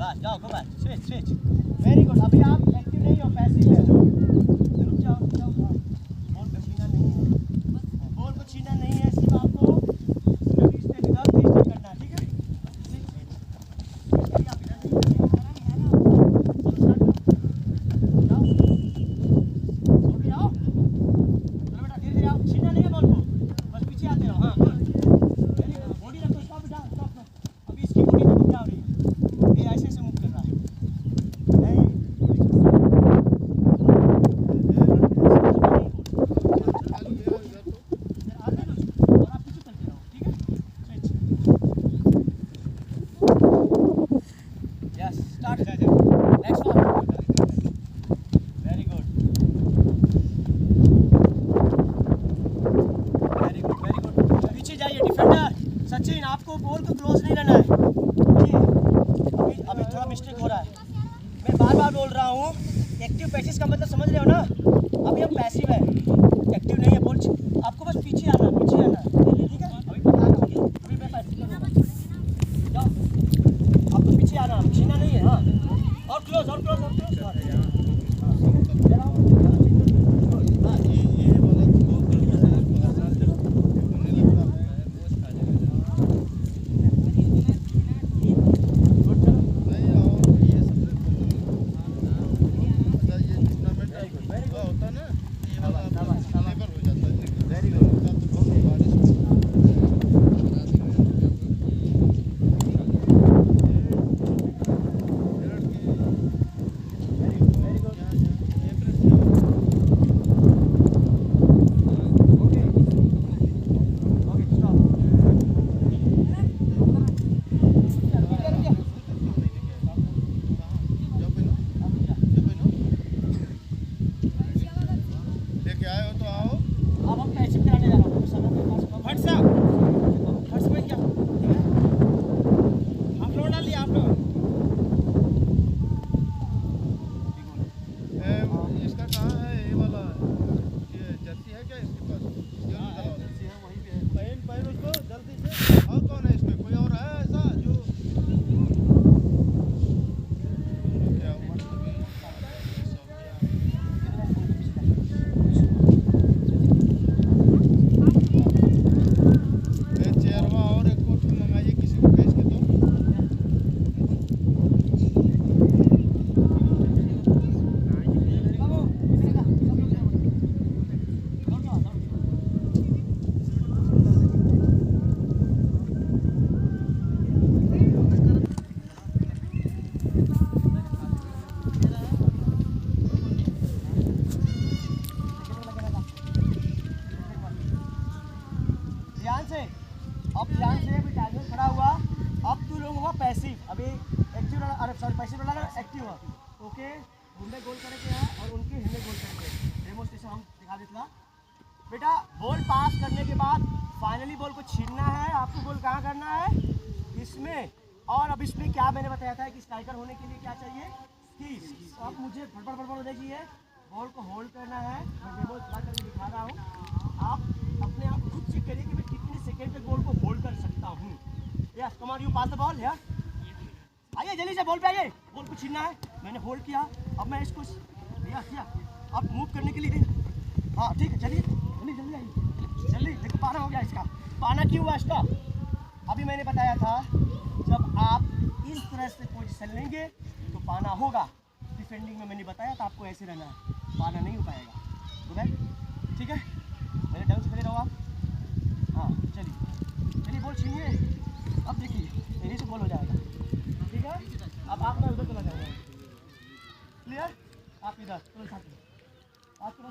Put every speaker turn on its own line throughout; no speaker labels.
बस जाओ go back switch switch very good. अभी आप एक्टिव नहीं हो, पैसिव है। रुक जाओ रुक जाओ। बॉल को छीना नहीं है, बॉल को छीना नहीं है, सिर्फ आपको 3 स्टेप इधर 3 स्टेप करना है, ठीक है। छीना नहीं है बॉल को, बस पीछे आते रहो। हाँ बॉडी रखो, स्टॉप बेटा स्टॉप। अभी इसकी बॉडी देखो क्या हो रही है, ये ऐसे ऐसे मूव कर रहा है। नहीं आगे लो और आप पीछे चलते रहो, ठीक है। Switch yes start. Next one very good very good very good. पीछे जाइए डिफेंडर सचिन, आपको बॉल को क्लोज नहीं रहना है जी। अभी थोड़ा मिस्टेक हो रहा है, मैं बार बार बोल रहा हूँ। एक्टिव पैसिव का मतलब समझ रहे हो ना। अभी हम पैसिव है, एक्टिव नहीं है। बॉल आपको बस पीछे आना है, ठीक है। अभी बता रहा हूँ, अभी मैं पैसिव करूँगा। जाओ आपको पीछे आना है, छीना नहीं है। हाँ और क्लोज और क्लोज और क्लोज। अब ध्यान से अभी टाइगर खड़ा हुआ। अब तू लोग हुआ पैसिव, अभी एक्टिव अरे सॉरी पैसिव वाला एक्टिव हुआ। ओके घूमने गोल करके है और उनके हिलने गोल करके डेमोस्ट्रेशन हम दिखा देता बेटा। बॉल पास करने के बाद फाइनली बॉल को छीनना है आपको। बॉल कहाँ करना है, इसमें। और अब इसमें क्या मैंने बताया था कि स्ट्राइकर होने के लिए क्या चाहिए, स्किल्स। तो आप मुझे फटफट फटफट देखिए, बॉल को होल्ड करना है। मैं डेमो करके दिखा रहा हूँ, आप अपने आप खुद चेक करिए कि मैं कितने सेकंड तक बॉल को होल्ड कर सकता हूँ। Yes come on you pass the ball. Yes आइए जल्दी से बॉल पे आइए, बॉल को छीनना है। मैंने होल्ड किया, अब मैं इसको यस किया। अब मूव करने के लिए हाँ ठीक है, चलिए जल्दी जल्दी आइए जल्दी। देखो पाना हो गया इसका। पाना क्यों हुआ इसका, अभी मैंने बताया था जब आप इस तरह से पोजीशन लेंगे तो पाना होगा। डिफेंडिंग में मैंने बताया था आपको ऐसे रहना है, पाना नहीं हो पाएगा। तो ठीक है, मेरे ढंग से खड़े रहो आप। हाँ चलिए चलिए बॉल छीनिए। अब देखिए यही से बॉल हो जाएगा, ठीक है। अब आप मैं उधर चला जाऊँगा, क्लियर। आप इधर चलो साथ में बात करो,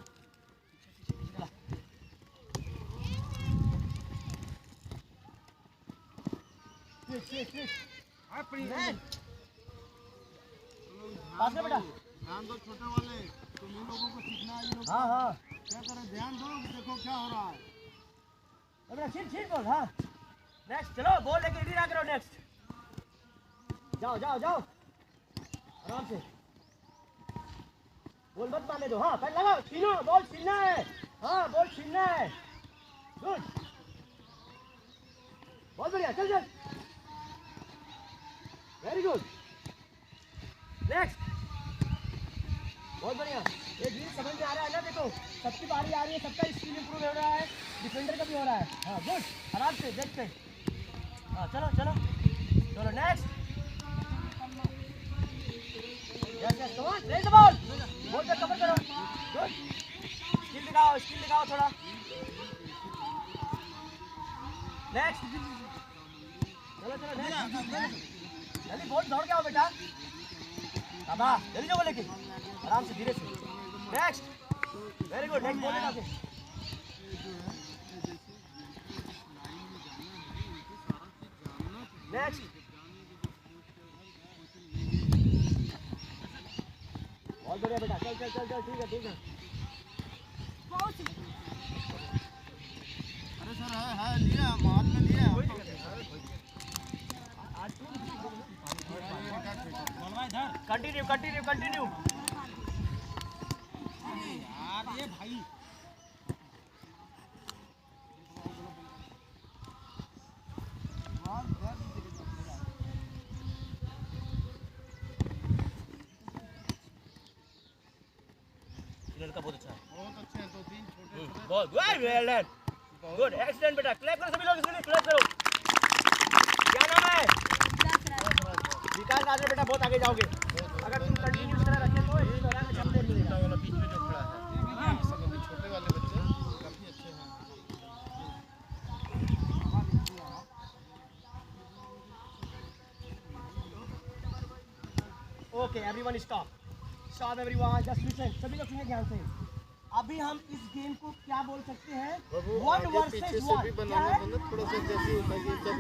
चला पास में बेटा।
ध्यान दो छोटे वाले, तुम इन लोगों को सीखना है।
हाँ हाँ
क्या करें, ध्यान दो, देखो क्या हो रहा है।
बेटा छीन छीन बॉल। हाँ नेक्स्ट चलो, बॉल लेके रेडी रहा करो। नेक्स्ट जाओ जाओ जाओ आराम से, बॉल मत मारने दो। हाँ पहले लगाओ, छीनो, बॉल छीनना है। हाँ बॉल छीनना है, गुड बहुत बढ़िया, चल चल वेरी गुड। सबकी बारी आ रही है, सबका स्किल इंप्रूव हो रहा है, डिफेंडर का भी हो रहा है। हाँ गुड, आराम से देख के। हाँ चलो चलो चलो next. Yes yes come on, raise the ball, ball पे कवर करो। गुड, स्किल दिखाओ थोड़ा। नेक्स्ट, चलो चलो नेक्स्ट, जल्दी बॉल दौड़ के आओ बेटा। बाबा जल्दी जाओ लेके, आराम से धीरे से। Next, very good, next ball लेके। नेक्स्ट, बहुत बढ़िया बेटा, चल चल चल चल, ठीक है ठीक है।
अरे सर है लिया माल में लिया
कंटिन्यू कंटिन्यू कंटिन्यू।
यार ये भाई
लड़का बहुत अच्छा है,
बहुत अच्छे हैं। 2-3 छोटे
बहुत वेल डन, गुड, एक्सीलेंट बेटा। क्लैप करो सभी लोग, इसके लिए क्लैप करो। क्या नाम है? विकास राज बेटा, बहुत आगे जाओगे अगर तुम कंटिन्यू इस तरह रखे तो इस तरह का चैंपियन मिलेगा।
वाला बीच में जो खड़ा है सब अभी छोटे वाले बच्चे काफी अच्छे हैं।
Okay everyone stop everyone, just listen, सभी लोग सुनिए ध्यान से। अभी हम इस गेम को क्या बोल सकते हैं? One versus one. क्या है?
थोड़ा सा जैसे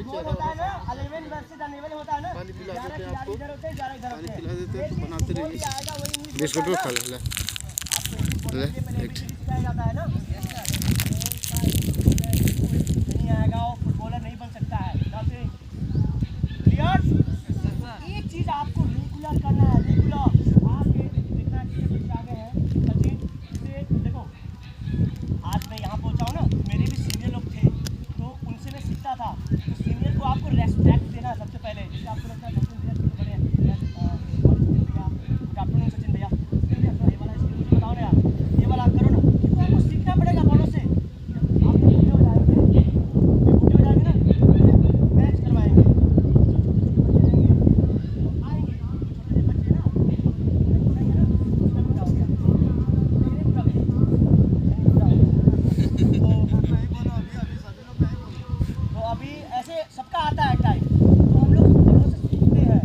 गोल होता है ना, 11 वर्सेस 11 होता है ना, 11 खिलाड़ी इधर होते हैं, 11 इधर होते हैं। बनाते रहिए,
बिस्कुट खा ले ले
सिखाया जाता है ना, नहीं आएगा वो फुटबॉलर नहीं बन सकता है। क्लियर? एक चीज आपको रेगुलर करना है, रेगुलर। आप ये देखना कि बच्चे आगे हैं सचिन, इसे देखो, आज मैं यहाँ पहुँचा हूँ ना, मेरे भी सीनियर लोग थे तो उनसे मैं सीखता था। तो सीनियर को आपको रेस्पेक्ट देना है सबसे पहले। जैसे आपको लगता है सचिन भैया कितने बड़े हैं, गुड आफ्टरनून सचिन भैया, ये वाला स्किल मुझे बताओ ना यार, ये वाला आप करो ना, तो आपको सीखना पड़ेगा बॉलों से। आप बूढ़े हो जाएंगे, बूढ़े हो जाएंगे ना, मैच करवाएंगे, आएंगे छोटे बच्चे ना, तो अभी ऐसे सबका आता है टाइम, तो हम लोग बॉलों से सीखते हैं।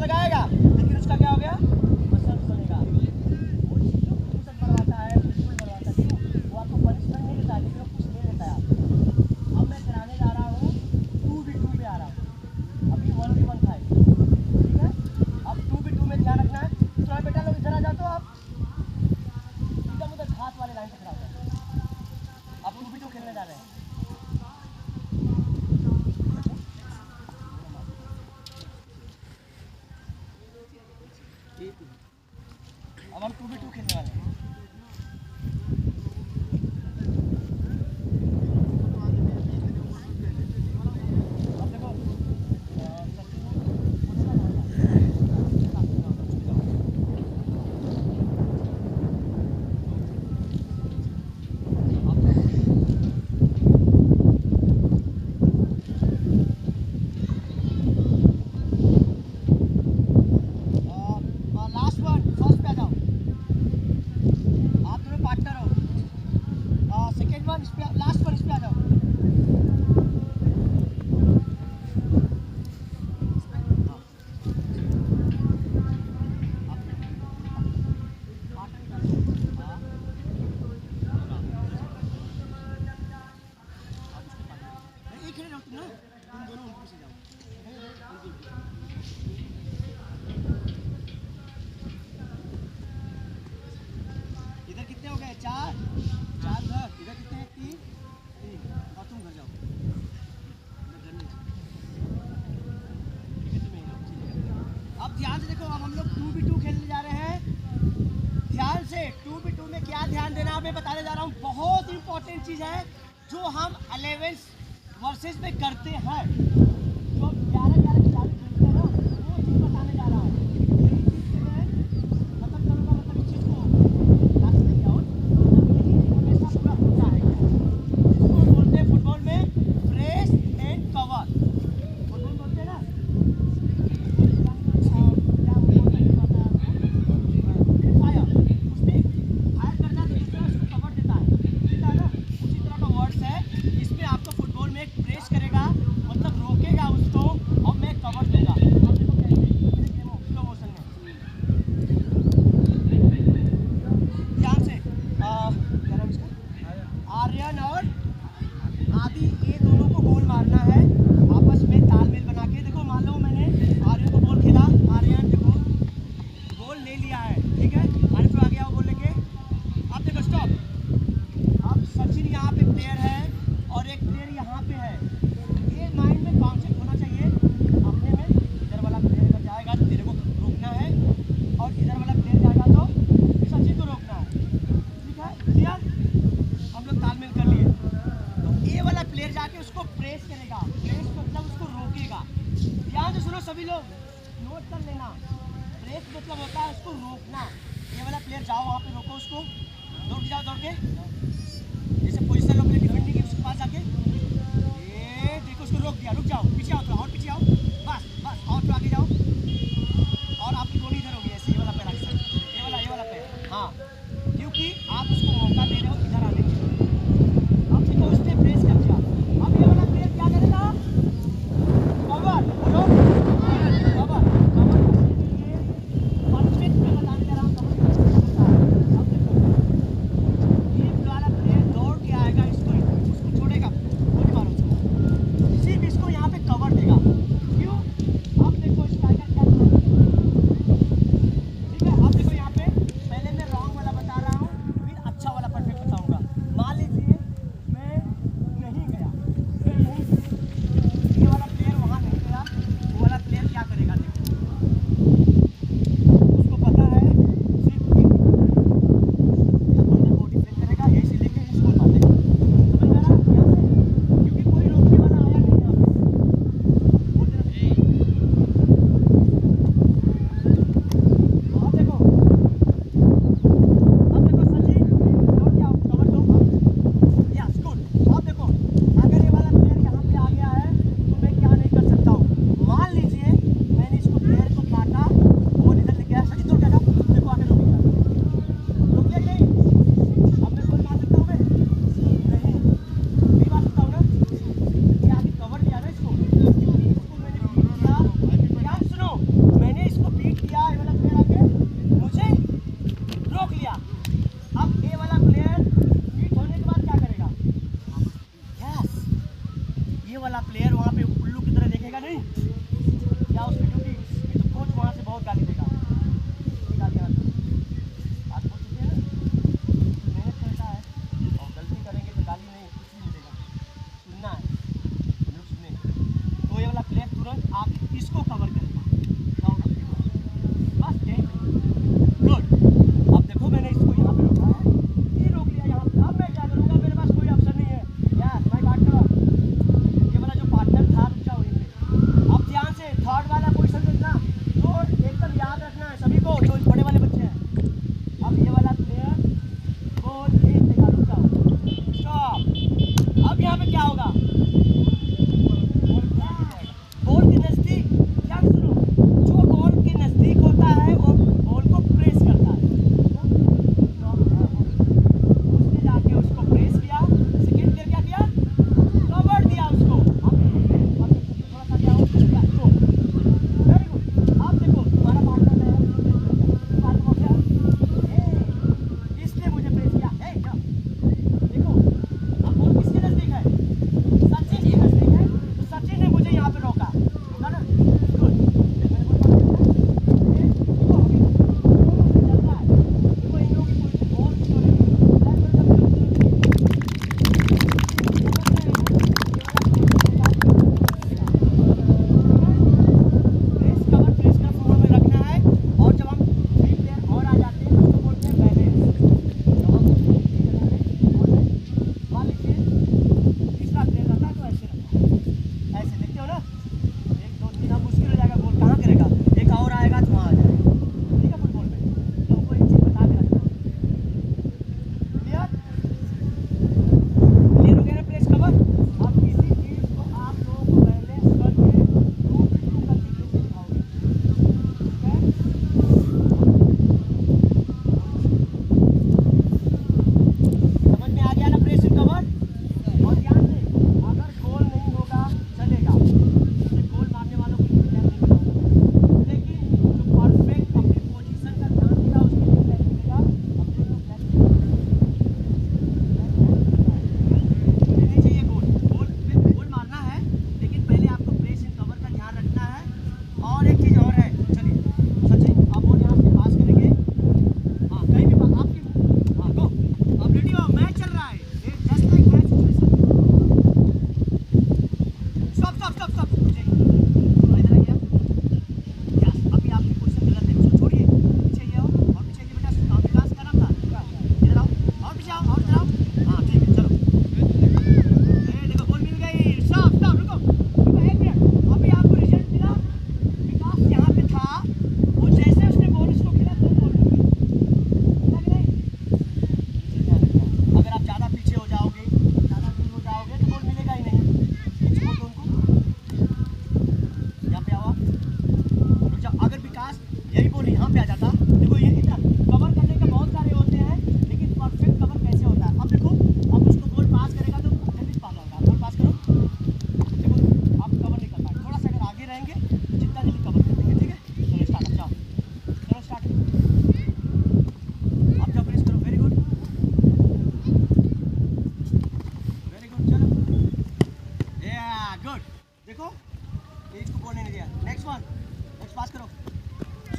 लगाएगा लेकिन उसका क्या हो गया, मसल्स बनेगा। वो जो पुशअप करवाता है, बिल्कुल करवाता है, क्यों? वो आपको पनिशमेंट नहीं देता है, लेकिन वो कुछ ले लेता है आपको। अब मैं कराने जा रहा हूँ 2v2 में आ रहा हूँ, अभी 1v1 था, ठीक है? अब 2v2 में ध्यान रखना है। तो बेटा लोग इधर आ जाओ, तो आप एकदम उधर घास वाले लाइन से खड़ा हो जाए। अब 2v2 खेलने जा रहे हैं। अब हम 2v2 खेलने वाले हैं। अब देखो, लास्ट वन, फर्स्ट पे आ जाओ। ध्यान से देखो, अब हम लोग 2v2 खेलने जा रहे हैं। ध्यान से 2v2 में क्या ध्यान देना है मैं बताने जा रहा हूँ। बहुत इंपॉर्टेंट चीज़ है जो हम 11 वर्सेस में करते हैं, जो 11-11 खिलाड़ी खेलते हैं ना, वो चीज़ बताने जा रहा हूँ। यही चीज़ से मैं खत्म करूँगा, मतलब इस चीज़ को लास्ट में क्या हो, मतलब यही चीज़ हमेशा पूरा होता है। इसको बोलते हैं फुटबॉल में प्रेस एंड कवर। फुटबॉल बोलते हैं ना, आर्यन और आदि, ये दोनों को गोल मारना है आपस में तालमेल बना के। देखो मान लो मैंने आर्यन को बॉल खेला, आर्यन देखो गोल ले लिया है, ठीक है, आने पर आ गया वो बोल लेके। अब देखो स्टॉप, अब सचिन यहाँ पे प्लेयर है और एक प्लेयर यहाँ पे है। ये माइंड में कॉन्सेप्ट होना चाहिए अपने में, इधर वाला प्लेयर अगर जाएगा तो तेरे को रोकना है और इधर वाला प्लेयर जाएगा तो सचिन को रोकना है, ठीक है, क्लियर? हम लोग तालमेल कर लिए। तो ये वाला प्लेयर जाके उसको प्रेस करेगा, प्रेस मतलब उसको रोकेगा। ध्यान से सुनो सभी लोग, नोट कर लेना। प्रेस मतलब होता है उसको रोकना। ये वाला प्लेयर जाओ वहाँ पे रोको उसको, दौड़ जाओ, दौड़ के जैसे पोजीशन लो, प्लेयर डिफेंडिंग के उसके पास जाके ये देखो उसको रोक दिया, रुक जाओ, पीछे आओ, थोड़ा और पीछे आओ, बस बस, और थोड़ा आगे जाओ, और आपकी गोली इधर होगी ऐसे, ये वाला पैर आगे साइड, ये वाला पैर, हाँ, क्योंकि आप उसको मौका दे रहे हो इधर आने के। अब देखो उसने प्रेस कर दिया, अब ये वाला प्लेयर क्या करेगा, कवर, बोलो कवर, कवर करने के लिए परफेक्ट मैं बताने जा रहा हूँ कवर कैसे होता है। अब देखो ये वाला प्लेयर दौड़ के आएगा, इसको छोड़ेगा, गोली मारो उसको, सिर्फ इसको यहाँ पे कवर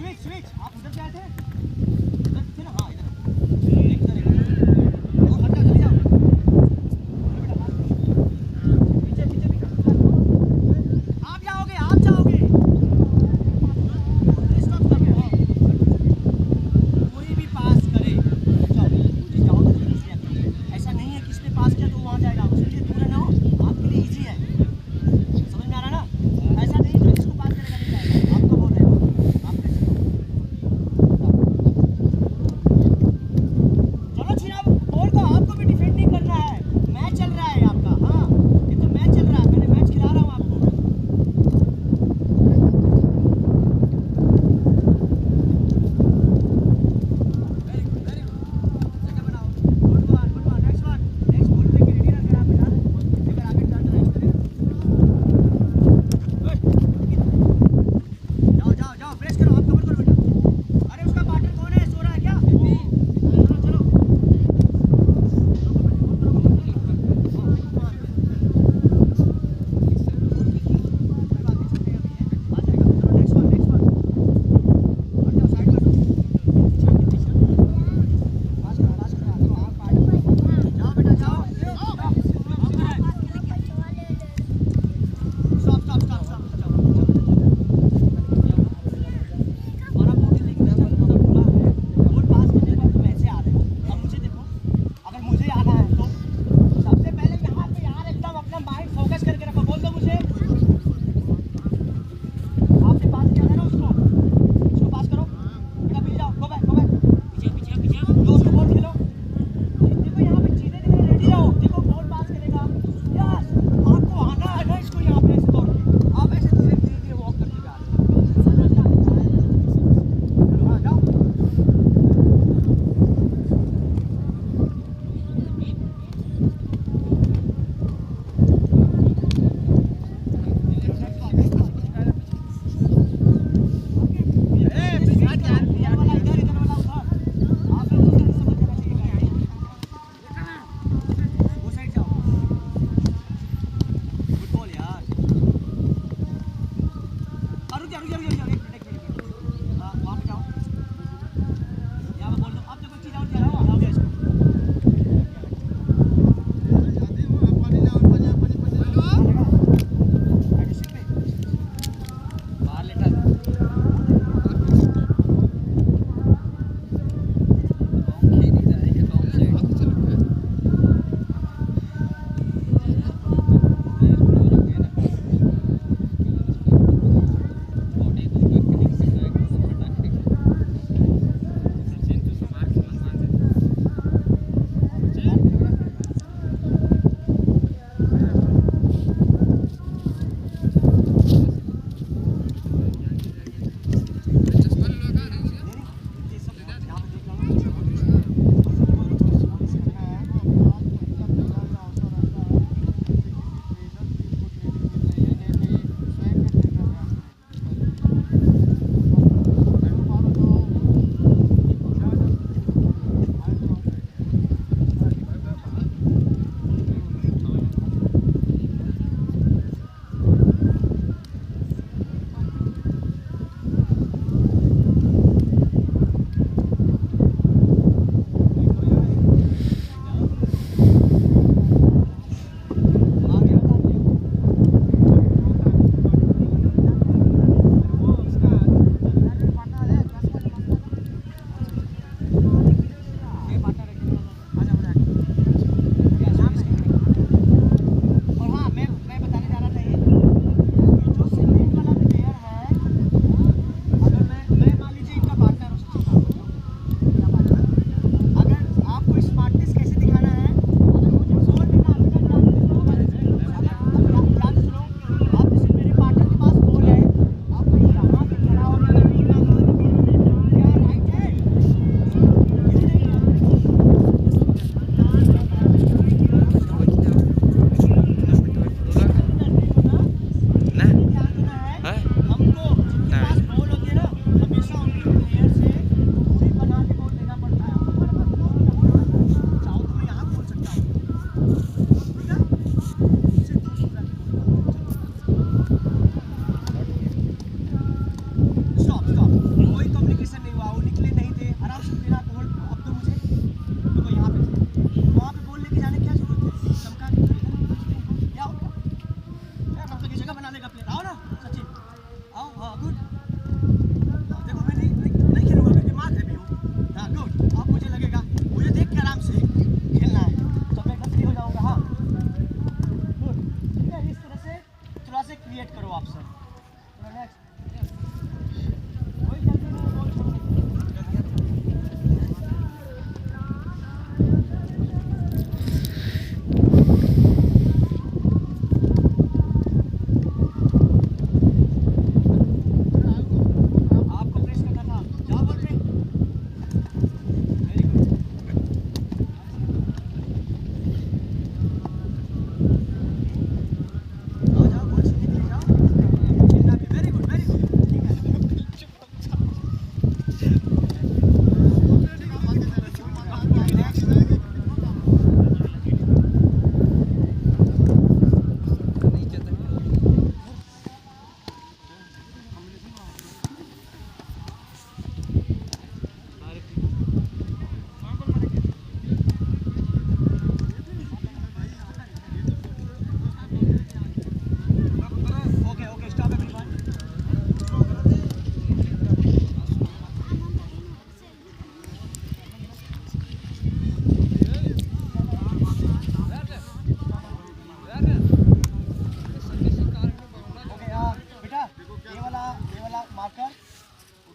स्विच स्विच आप उधर से आए थे इधर थे ना हाँ इधर और हट जाओ चले जाओ पीछे पीछे भी आप जाओगे स्टॉप कर दो कोई भी पास करे चलो मुझे जाओ तो जल्दी से ऐसा नहीं है कि इसने पास किया तो वहाँ जाएगा उसके लिए दूर ना हो आपके लिए इजी है समझ में आ रहा ना ऐसा नहीं जो जिसको पास करेगा नहीं जाएगा आपको बोल रहे हो आप कैसे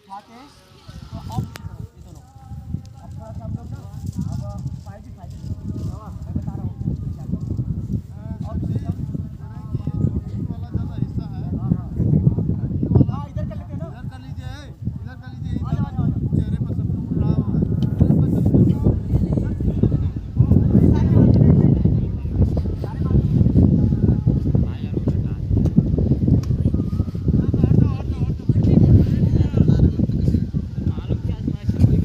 उठा के तो अब ये दोनों अब थोड़ा सा हम लोग ना अब 5 मैं बता रहा हूँ अब
वाला ज़्यादा हिस्सा है।
हाँ इधर कर लेते हैं ना।
इधर कर लीजिए, इधर कर लीजिए।
आ जाओ, आ जाओ, आ जाओ।
चेहरे पर सब फूल रहा हुआ है। चेहरे पर सब फूल रहा हुआ है।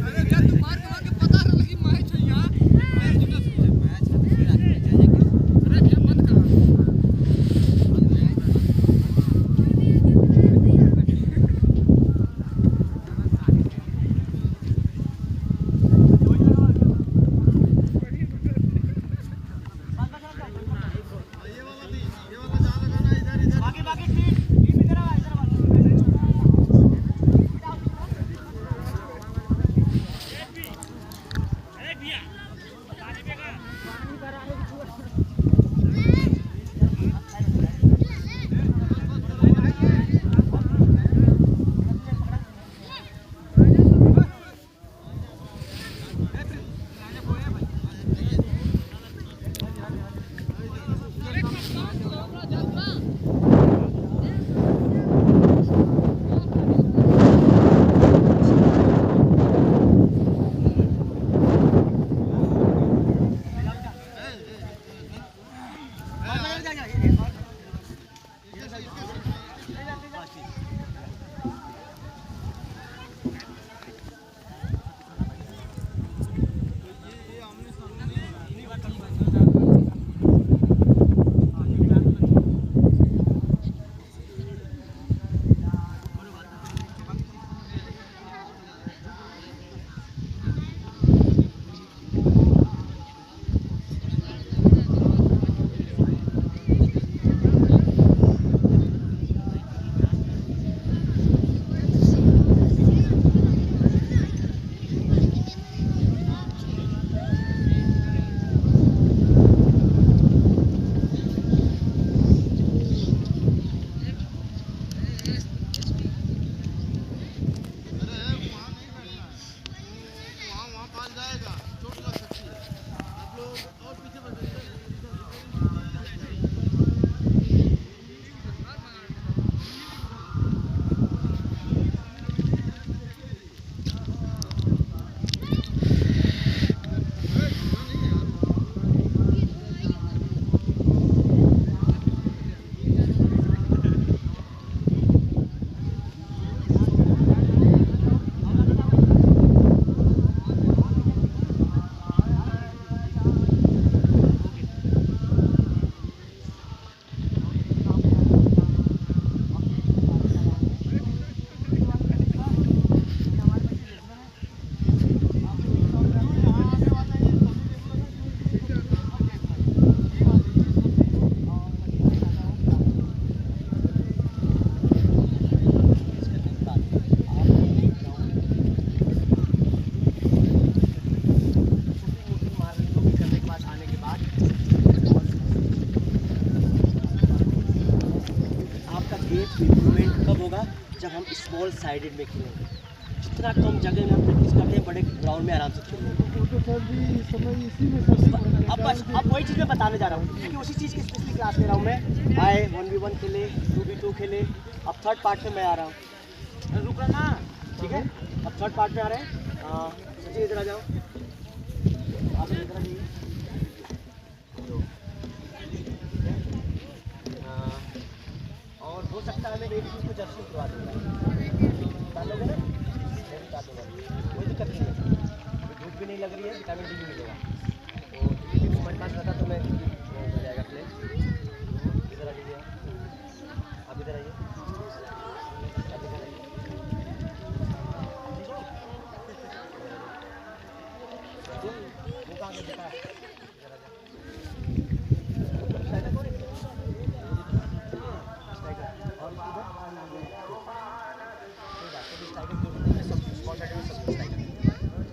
अरे क्या तू मार के पता ना लगी मैच है यहाँ। अरे भैया बंद करो। ये वाला जहाँ लगाना इधर इधर।
बाकी बाकी टीम इधर आ इधर आ जब हम स्मॉल साइडेड में खेलेंगे, जितना कम जगह में हम प्रैक्टिस करते हैं बड़े ग्राउंड में आराम से खेलेंगे। अब वही चीज़ मैं बताने जा रहा हूँ क्योंकि उसी चीज़ की स्पेशली क्लास ले रहा हूँ मैं। आए 1v1 खेले, 2v2 खेले, अब थर्ड पार्ट में मैं आ रहा हूँ। रुक रहा ना, ठीक है। अब थर्ड पार्ट में आ रहे हैं। सचिन इधर आ जाओ, आप इधर आ जाइए। और हो सकता है मैं एक चीज़ को जर्सी करवा दूँगा, डालोगे ना, डाल दूँगा, कोई दिक्कत नहीं है। धूप भी नहीं लग रही है, विटामिन डी भी मिलेगा। तो समझ पास रहता तो मैं हो जाएगा प्ले। इधर आ लीजिए, आप इधर आइए, आप इधर आइए। वो कहाँ से देखा है?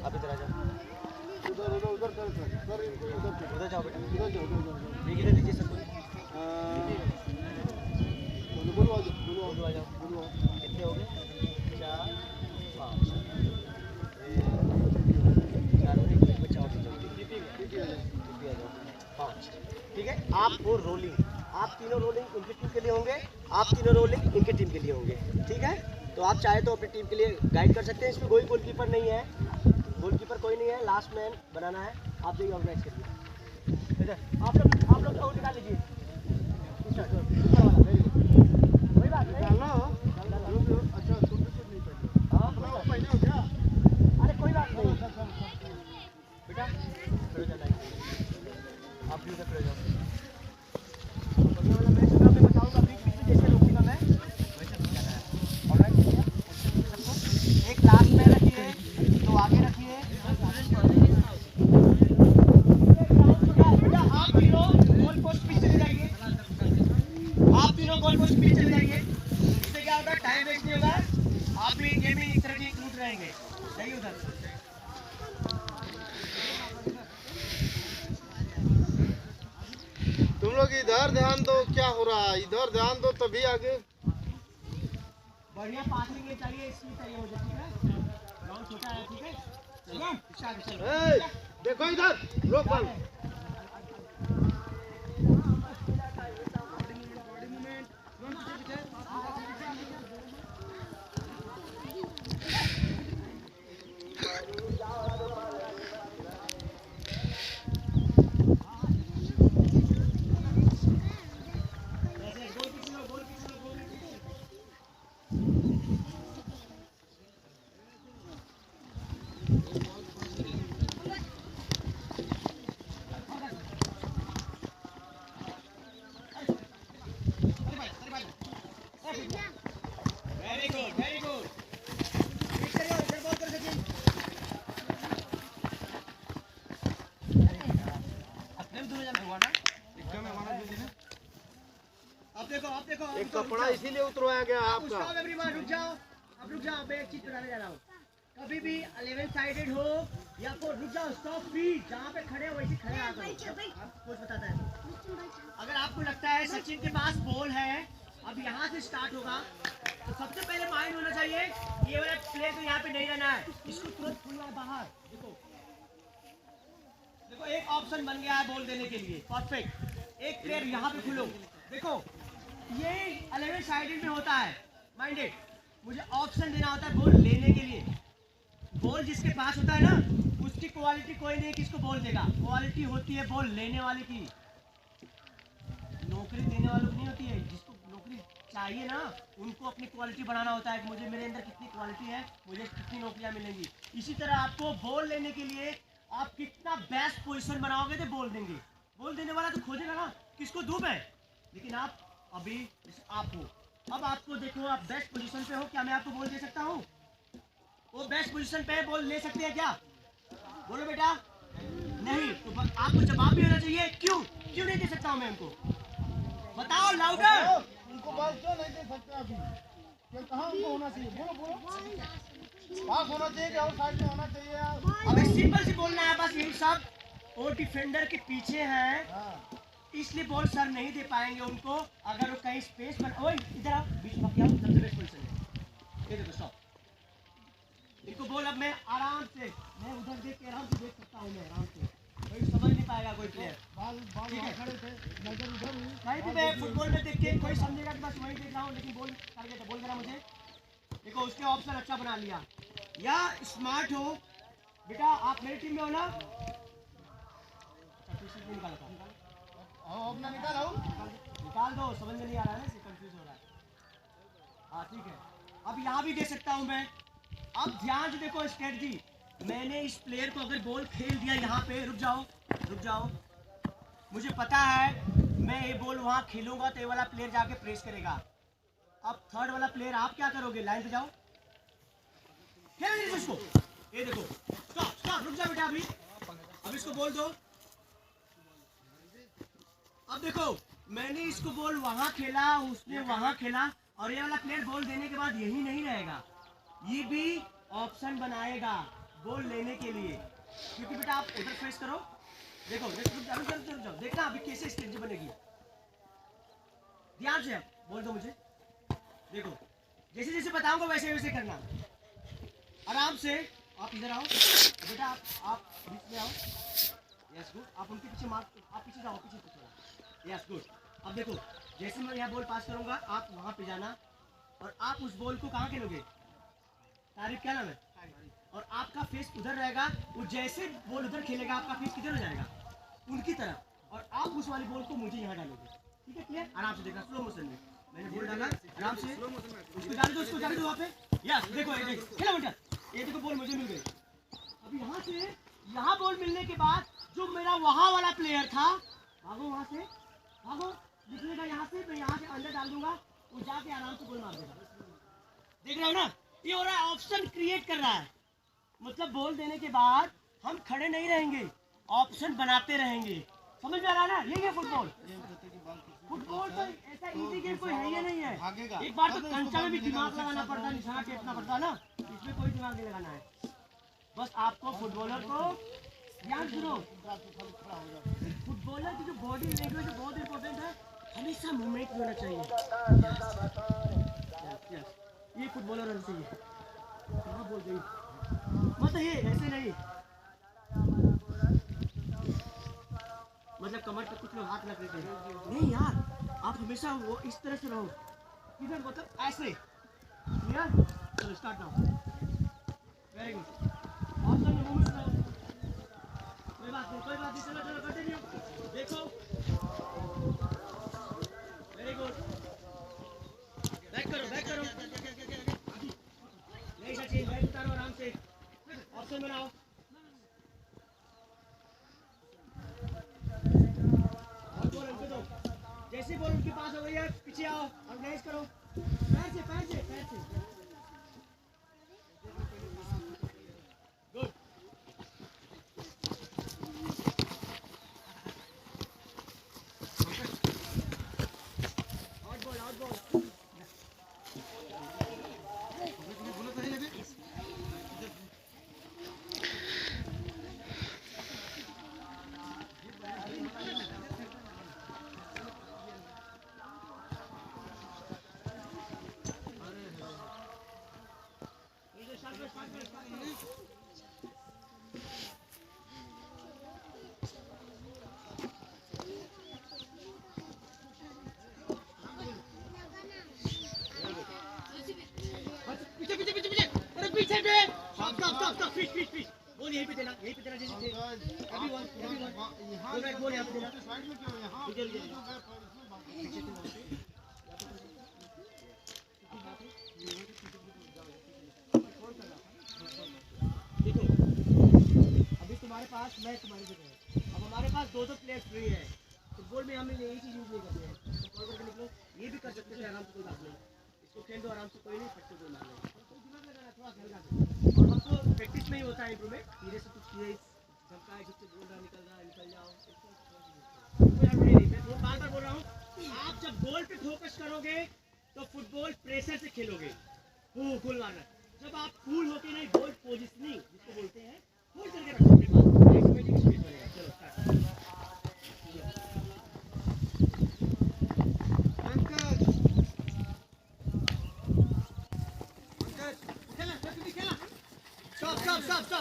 आप इधर आ जाओ, उधर जाओ बेटा, देखिए इधर लीजिए सब। बोलो आ जाओ, कितने हो गए? 4 5 आप 4 रोलिंग, आप तीनों रोलिंग इनकी टीम के लिए होंगे, आप तीनों रोलिंग इनकी टीम के लिए होंगे, ठीक है। तो आप चाहे तो अपनी टीम के लिए गाइड कर सकते हैं। इसमें कोई गोलकीपर नहीं है, गोलकीपर कोई नहीं है, लास्ट मैन बनाना है, आप जो ऑर्गेनाइज करिए। इधर आप लोग और निकाल लीजिए, ऊपर वाला, वेरी गुड, कोई बात नहीं।
अच्छा तुम भी कुछ नहीं पहले।
हाँ,
अपना वो पहने हो क्या?
अरे कोई बात नहीं बेटा, खड़े हो जाना है, आप भी उधर खड़े हो जाओ। बढ़िया वाला मैच मैं आपको बताऊंगा, बीच बीच में जैसे रोकूंगा मैं वैसे रुक जाना है। ऑलराइट भैया, सबको एक लास्ट में रखिए, तो आगे रखिए। बेटा आप तीनों गोल पोस्ट पीछे चले जाइए, आप तीनों गोल पोस्ट पीछे चले जाइए। इससे क्या होगा, टाइम वेस्ट नहीं होगा, आप भी गेम में एक तरह की इंक्लूड रहेंगे। सही उधर
तुम लोग इधर ध्यान दो, क्या हो रहा है, इधर ध्यान दो तभी आगे।
बढ़िया पासिंग ये चाहिए, इसकी चाहिए मुझे, ठीक है। ग्राउंड छोटा है, ठीक है। चलो चलो
ए, देखो इधर, रोक ball.
Very good, very good. इधर बॉल कर सचिन। अपने दूर जाना हुआ ना,
एकदम है हमारा जो है।
आप देखो
एक कपड़ा इसीलिए उतरवाया गया है आपका।
स्टॉप एवरीवन, रुक जाओ, अब रुक जाओ, मैं एक चीज बताने जा रहा हूँ। कभी भी 11 साइडेड हो या फिर रुक जाओ, स्टॉप फील्ड, जहाँ पे खड़े हो वैसे खड़े आ करो। आप कोच बताता है, अगर आपको लगता है सचिन के पास बॉल है, अब यहाँ से स्टार्ट होगा, तो सबसे पहले माइंड होना चाहिए ये वाला प्लेयर तो यहाँ पे नहीं रहना है, इसको तुरंत खुलना है बाहर। देखो देखो, एक ऑप्शन बन गया है बॉल देने के लिए, परफेक्ट। एक प्लेयर यहाँ पे खुलो, देखो ये 11 साइडेड में होता है, माइंडेड। मुझे ऑप्शन देना होता है बॉल लेने के लिए। बॉल जिसके पास होता है ना, उसकी क्वालिटी कोई नहीं किसको बॉल देगा, क्वालिटी होती है बॉल लेने वाले की, नौकरी देने वालों की नहीं होती है। जिसको नौकरी चाहिए ना, उनको अपनी क्वालिटी बढ़ाना होता है कि मुझे मेरे अंदर कितनी क्वालिटी है, मुझे कितनी नौकरियां मिलेंगी। इसी तरह आपको बॉल लेने के लिए आप कितना बेस्ट पोजीशन बनाओगे तो बॉल देंगे। बॉल देने वाला तो खोजेगा ना किसको दूं मैं, लेकिन आप अभी आप हो, अब आपको देखो आप बेस्ट पोजीशन पे हो, क्या मैं आपको बॉल दे सकता हूँ? वो बेस्ट पोजीशन पे बॉल ले सकते हैं क्या? बोलो बेटा, नहीं। तो आपको जवाब भी होना चाहिए, क्यों क्यों नहीं दे सकता हूँ मैं उनको, बताओ लाउडर।
उनको बॉल क्यों नहीं दे सकते अभी? क्या कहाँ उनको होना चाहिए? बोलो बोलो। पास होना चाहिए कि और साइड में होना चाहिए?
अबे सिंपल से बोलना है बस, यही सब। वो डिफेंडर के पीछे है, इसलिए बॉल सर नहीं दे पाएंगे उनको। अगर वो कहीं स्पेस पर, ओए इधर आओ, बीच में क्या सबसे बेस्ट पोजीशन है, ये देखो स्टॉप। इनको बोल, अब मैं आराम से, मैं उधर देख के आराम से देख सकता हूँ, मैं आराम से, कोई समझ नहीं पाएगा कोई प्लेयर। ठीक है, खड़े थे, नजर उधर हुई, कहीं भी मैं फुटबॉल में देख के कोई समझेगा कि बस वही देख रहा हूँ, लेकिन बॉल टारगेट है, बॉल करा मुझे। देखो उसके ऑप्शन अच्छा बना लिया, या स्मार्ट हो बेटा, आप मेरी टीम में हो ना। निकाल
अपना निकालो।
निकाल दो, समझ में नहीं आ रहा है ना, कंफ्यूज हो रहा है। हाँ ठीक है, अब यहाँ भी दे सकता हूँ मैं। अब ध्यान से देखो स्ट्रेटजी, मैंने इस प्लेयर को अगर बॉल खेल दिया यहाँ पे, रुक जाओ रुक जाओ, मुझे पता है मैं ये बॉल वहाँ खेलूंगा तो ये वाला प्लेयर जाके प्रेस करेगा। अब थर्ड वाला प्लेयर आप क्या करोगे, लाइन पे जाओ, खेल इसको, ये देखो, स्टॉप स्टॉप, रुक जाओ बेटा, अभी अब इसको बोल दो। अब देखो मैंने इसको बॉल वहां खेला, उसने वहां खेला, और ये वाला प्लेयर बॉल देने के बाद यही नहीं रहेगा, ये भी ऑप्शन बनाएगा बॉल लेने के लिए, क्योंकि बेटा आप उधर फेस करो। देखो रुक जाओ, देखना अभी कैसे स्ट्रेटजी बनेगी, ध्यान से बोल दो मुझे। देखो जैसे जैसे बताऊंगा वैसे वैसे करना, आराम से। आप इधर आओ बेटा, आप बीच में आओ, यस गुड, आप उनके पीछे मार्क, आप पीछे जाओ, पीछे थोड़ा, यस गुड। अब देखो जैसे मैं यहाँ बॉल पास करूंगा आप वहाँ पे जाना और आप उस बॉल को कहाँ खेलोगे, तारिफ क्या नाम है, और आपका फेस उधर रहेगा। वो जैसे बॉल उधर खेलेगा आपका फेस किधर हो जाएगा, उनकी तरफ, और आप उस वाली बॉल को मुझे यहाँ डालोगे। ठीक है क्लियर? आराम से देखना स्लो मोशन में। मैंने बॉल डाला आराम से, उसको डाल दो, उसको डाल दो वहाँ पे। यस देखो ये खेलो बेटा, ये देखो बॉल मुझे मिल गई। अब यहाँ से यहाँ बॉल मिलने के बाद जो मेरा वहाँ वाला प्लेयर था, भागो वहाँ से, भागो, निकलेगा यहाँ से, मैं यहाँ से अंदर डाल दूंगा, वो जाके आराम से गोल मार देगा। देख रहे हो ना, ये हो रहा है ऑप्शन क्रिएट कर रहा है। मतलब बॉल देने के बाद हम खड़े नहीं रहेंगे, ऑप्शन बनाते रहेंगे। समझ में आ रहा है ना? यही है फुटबॉल। फुटबॉल तो ऐसा इजी गेम कोई है ही नहीं है। एक बार तो कंचा में भी दिमाग लगाना पड़ता है, निशाना टेपना पड़ता है ना, इसमें कोई दिमाग नहीं लगाना है। बस आपको फुटबॉलर को ध्यान सुनो, फुटबॉलर की जो बॉडी लैंग्वेज है बहुत इंपॉर्टेंट है, हमेशा मूवमेंट होना चाहिए। ये फुटबॉलर होना चाहिए। कहाँ बोल गई, मतलब ये ऐसे नहीं, मतलब कमर तक कुछ लोग हाथ रख लेते हैं, नहीं यार, आप हमेशा वो इस तरह से रहो, इधर मतलब ऐसे। क्लियर? चलो start now. Very good. Option में मूवमेंट करो, कोई बात नहीं, चलो चलो कंटिन्यू। देखो वेरी गुड, बैक करो नहीं सचिन, बैक उतारो आराम से, ऑप्शन बनाओ। और बॉल उनको दो, जैसे बॉल उनके पास हो गई है पीछे आओ, ऑर्गेनाइज करो, पैर से गुड। आउट बॉल पीछे पे स्टॉप फिश बोल यहीं पे देना जैसे अभी वन बोल यहाँ पे देना।
साइड में क्यों यहाँ
देखो अभी तुम्हारे पास मैं तुम्हारी जगह है, अब हमारे पास दो प्लेयर फ्री है, फुटबॉल में हम यही चीज यूज नहीं करते हैं। कॉल करके निकलो, ये भी कर सकते हैं आराम से, कोई बात नहीं, इसको खेल दो आराम से, कोई नहीं, फट से गोल मार लो। और हमको प्रैक्टिस में ही होता है इम्प्रूवमेंट, धीरे से कुछ किए धमका है, जिससे बोल रहा निकल जाओ, मैं बार बार बोल रहा हूँ, आप जब गोल पे फोकस करोगे तो फुटबॉल प्रेशर से खेलोगे, गोल मारना। जब आप कूल होके नहीं, बॉल पोजिशनिंग जिसको बोलते हैं, होल्ड करके रखो अपने पास, ऑटोमेटिक स्पेस बनेगा। चलो स्टार्ट।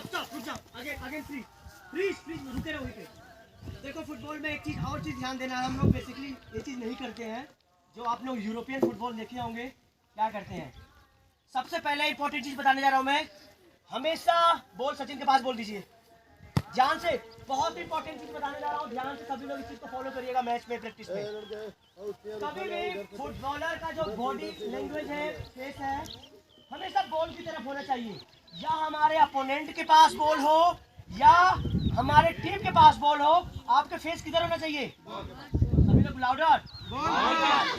स्टॉप रुक जाओ, अगेन फ्रीज रुके रहो वहीं पे। देखो फुटबॉल में एक चीज और चीज ध्यान देना, हम लोग बेसिकली ये चीज नहीं करते हैं, जो आप लोग यूरोपियन फुटबॉल देखे होंगे क्या करते हैं। सबसे पहले इंपॉर्टेंट चीज बताने जा रहा हूं मैं, हमेशा बॉल सचिन के पास बोल दीजिए ध्यान से, बहुत इंपॉर्टेंट चीज बताने जा रहा हूं, ध्यान से सभी लोग इस चीज को फॉलो करिएगा मैच में, प्रैक्टिस में। कभी भी फुटबॉलर का जो बॉडी लैंग्वेज है, फेस है, हमेशा बॉल की तरफ होना चाहिए, या हमारे अपोनेंट के पास बॉल हो या हमारे टीम के पास बॉल हो, आपके फेस किधर होना चाहिए, सभी लोग लाउडर,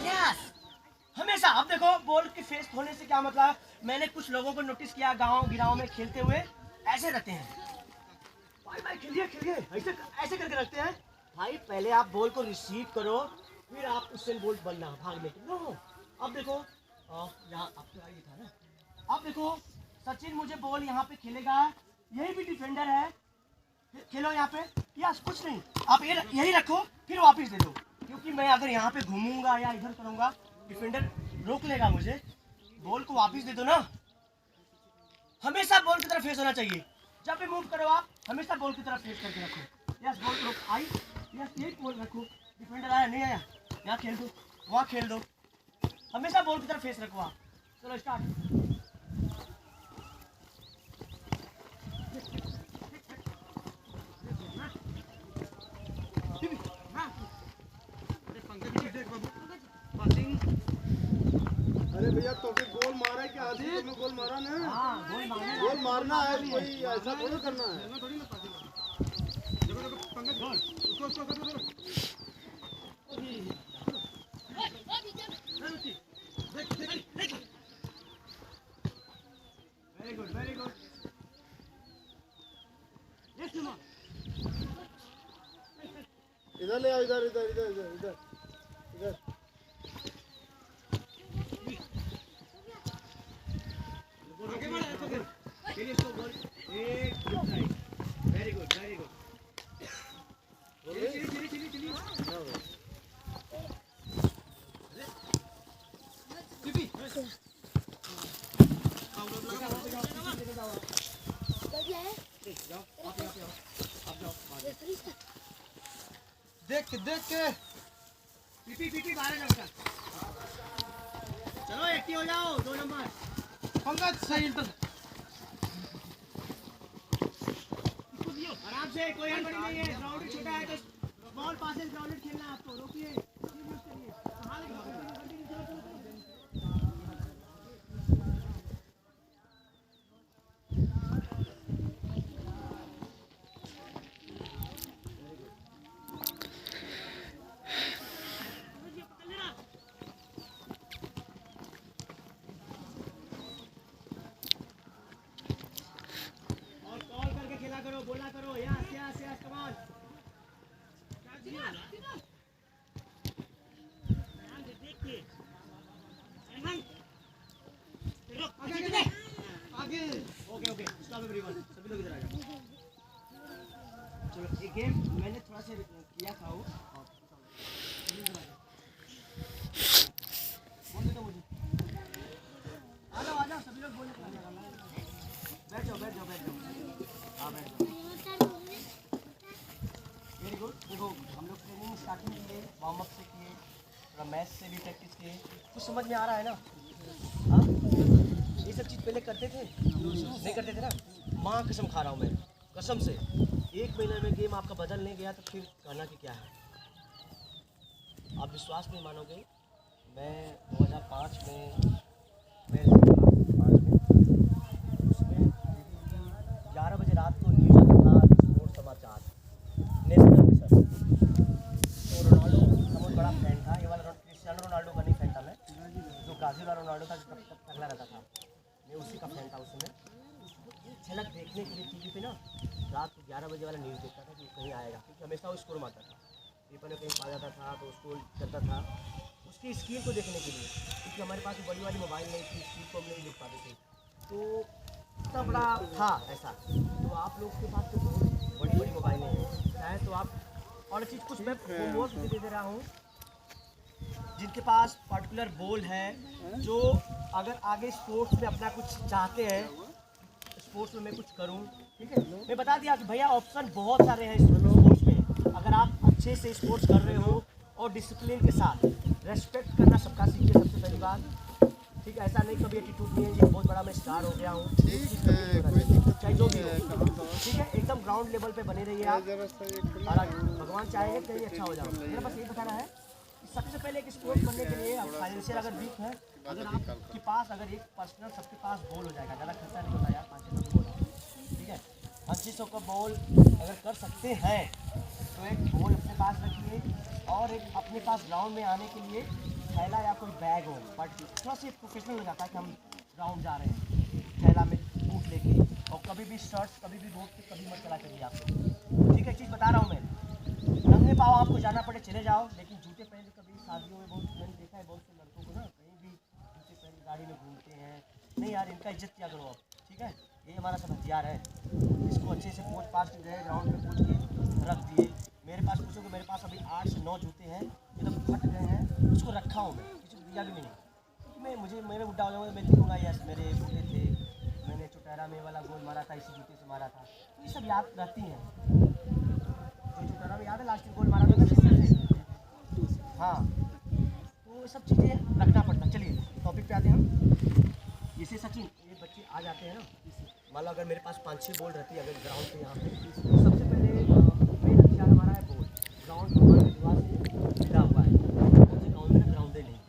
यस हमेशा। अब देखो बॉल के फेस होने से क्या मतलब, मैंने कुछ लोगों को नोटिस किया गांव में खेलते हुए ऐसे रहते हैं, भाई खेलिए ऐसे करके रखते हैं। भाई पहले आप बॉल को रिसीव करो, फिर आप उससे बॉल बनना भागने के। नो अब देखो यहाँ आपके भाई था ना, अब देखो सचिन मुझे बॉल यहाँ पे खेलेगा, यही भी डिफेंडर है, खेलो यहाँ पे, या कुछ नहीं, आप यही रखो, फिर वापस दे दो, क्योंकि मैं अगर यहाँ पे घूमूंगा या इधर करूंगा डिफेंडर रोक लेगा मुझे, बॉल को वापस दे दो ना। हमेशा बॉल की तरफ फेस होना चाहिए, जब भी मूव करो आप हमेशा बॉल की तरफ फेस करके रखो। यस बॉल को आई, यस एक बॉल रखो, डिफेंडर आया नहीं आया, यहाँ खेल दो, वहाँ खेल दो, हमेशा बॉल की तरफ फेस रखो आप। चलो स्टार्ट।
अरे भैया तो फिर गोल मारा है क्या? आदमी तुमने गोल मारा ना? गोल मारना है भाई, ऐसा थोड़ी करना है।
Very good very good.
इधर ले आओ, इधर इधर इधर इधर इधर इधर।
Very good very good.
देख देख के
पीपी पीपी बाहर जाओ सर। चलो एक्टिव हो जाओ, 2 नंबर।
पंकज सही तो
आराम से, कोई हड़बड़ी नहीं है। ग्राउंड छोटा है तो बॉल पासेस ग्राउंड खेलना है आपको। रोकिए, यूज करिए। और कॉल करके खेला करो, बोला करो yes yes yes come on.
आगे।
ओके ओके, स्टॉप एवरीवन, सभी लोग इधर आ जाओ। चलो ये गेम मैंने थोड़ा सा किया था वो। बोल दे तो मुझे। आ जाओ सभी लोग बोलने को। बैठ जाओ बैठ जाओ बैठ जाओ। हाँ बैठ जाओ। Very good. देखो हम लोग ट्रेनिंग स्टार्टिंग किए, वार्म अप से किए, थोड़ा मैच से भी प्रैक्टिस किए। कुछ समझ में आ रहा है ना? हाँ, ये सब चीज़ पहले करते थे नहीं करते थे ना? माँ कसम खा रहा हूँ मैं, कसम से। 1 महीने में गेम आपका बदल नहीं गया तो फिर कहना कि क्या है। आप विश्वास नहीं मानोगे, मैं 2005 में उसमें 11 बजे रात को न्यूज़ आता था, स्पोर्ट्स समाचार नेशनल में सर। तो रोनाल्डो का बहुत बड़ा फैन था। ये वाला क्रिस्टियानो रोनाल्डो का नहीं फैन था मैं, जो ब्राज़ील वाला रोनाल्डो था जो तब तगड़ा रहता था, मैं उसी का फैन था उस समय। झलक देखने के लिए टीवी पे ना रात को 11 बजे वाला न्यूज़ देखता था कि वो कहीं आएगा, क्योंकि हमेशा वो स्कोर मारता था। पेपर में कहीं पा जाता था तो उसको करता था उसकी स्क्रीन को देखने के लिए, क्योंकि हमारे पास बड़ी वाली मोबाइल नहीं थी, स्क्रीन को हम नहीं देख पाते थे। तो इतना बड़ा था ऐसा। तो आप लोग के पास तो बहुत बड़ी बड़ी मोबाइलें हैं, चाहे तो आप और चीज़ कुछ मैं होमवर्क भी दे रहा हूँ जिनके पास पर्टिकुलर गोल है, जो अगर आगे स्पोर्ट्स में अपना कुछ चाहते हैं, स्पोर्ट्स में मैं कुछ करूं, ठीक है। मैं बता दिया कि भैया ऑप्शन बहुत सारे हैं स्पोर्ट्स में। अगर आप अच्छे से स्पोर्ट्स कर रहे हो और डिसिप्लिन के साथ रेस्पेक्ट करना सबका सीखिए, सबसे पहली बात, ठीक है। ऐसा नहीं कभी एटीट्यूड नहीं है जी बहुत बड़ा मैं स्टार हो गया हूँ, चाहे जो भी हो, ठीक है। एकदम ग्राउंड लेवल पे बने रहिए आप, और भगवान चाहेंगे कहीं अच्छा हो जाओ। मेरा बस यही बताना है कि सबसे पहले एक स्पोर्ट्स बनने के लिए फाइनेंशियल अगर वीक है, अगर आपके पास अगर एक पर्सनल सबके पास बॉल हो जाएगा, ज़्यादा खर्चा नहीं होता यार, 500 का बॉल, ठीक है। 500 का बॉल अगर कर सकते हैं तो एक बॉल अपने पास रखिए, और एक अपने पास ग्राउंड में आने के लिए थैला या कोई बैग हो, बट थोड़ा सा प्रोफेशनल हो जाता है कि हम ग्राउंड जा रहे हैं, थैला में बूट लेके। और कभी भी शर्ट्स, कभी भी रोड पे कभी मत चला करिए आप लोग, ठीक है। चीज़ बता रहा हूँ मैं, नंगे पाँव आपको जाना पड़े चले जाओ, लेकिन जूते पहन के कभी शादियों में बहुत मैंने देखा है बहुत से लड़कों को ना कहीं भी जूते पहन के गाड़ी में घूमते हैं। नहीं यार, इनका इज्जत किया करो आप, ठीक है। ये हमारा सब हथियार है, इसको अच्छे से पोंछ पाछ के गए ग्राउंड में पोंछ के रख दिए। मेरे पास पूछोगे, मेरे पास अभी 8 से 9 जूते हैं, एकदम फट गए हैं, उसको रखा हूँ मैं, किसी को दिया भी नहीं, क्योंकि मेरे बुढ़ा हो जाऊँगा, मैं लिखूँगा यस मेरे जूते थे, मैंने चुटैरा में वाला गोल मारा था, इसी जूते से मारा था। तो ये सब याद रहती हैं। चुटैरा में याद है लास्ट गोल मारा था, हाँ, तो सब चीज़ें रखना पड़ता है। चलिए टॉपिक पे आते हैं हम। जैसे सचिन, ये बच्चे आ जाते हैं ना, मान लो अगर मेरे पास 5-6 बॉल रहती है अगर ग्राउंड पे यहाँ पे, तो सबसे पहले मेन हथियार हमारा है बॉल। ग्राउंड हमारे दीवार से मिला हुआ है, कौन से ग्राउंड में ग्राउंड नहीं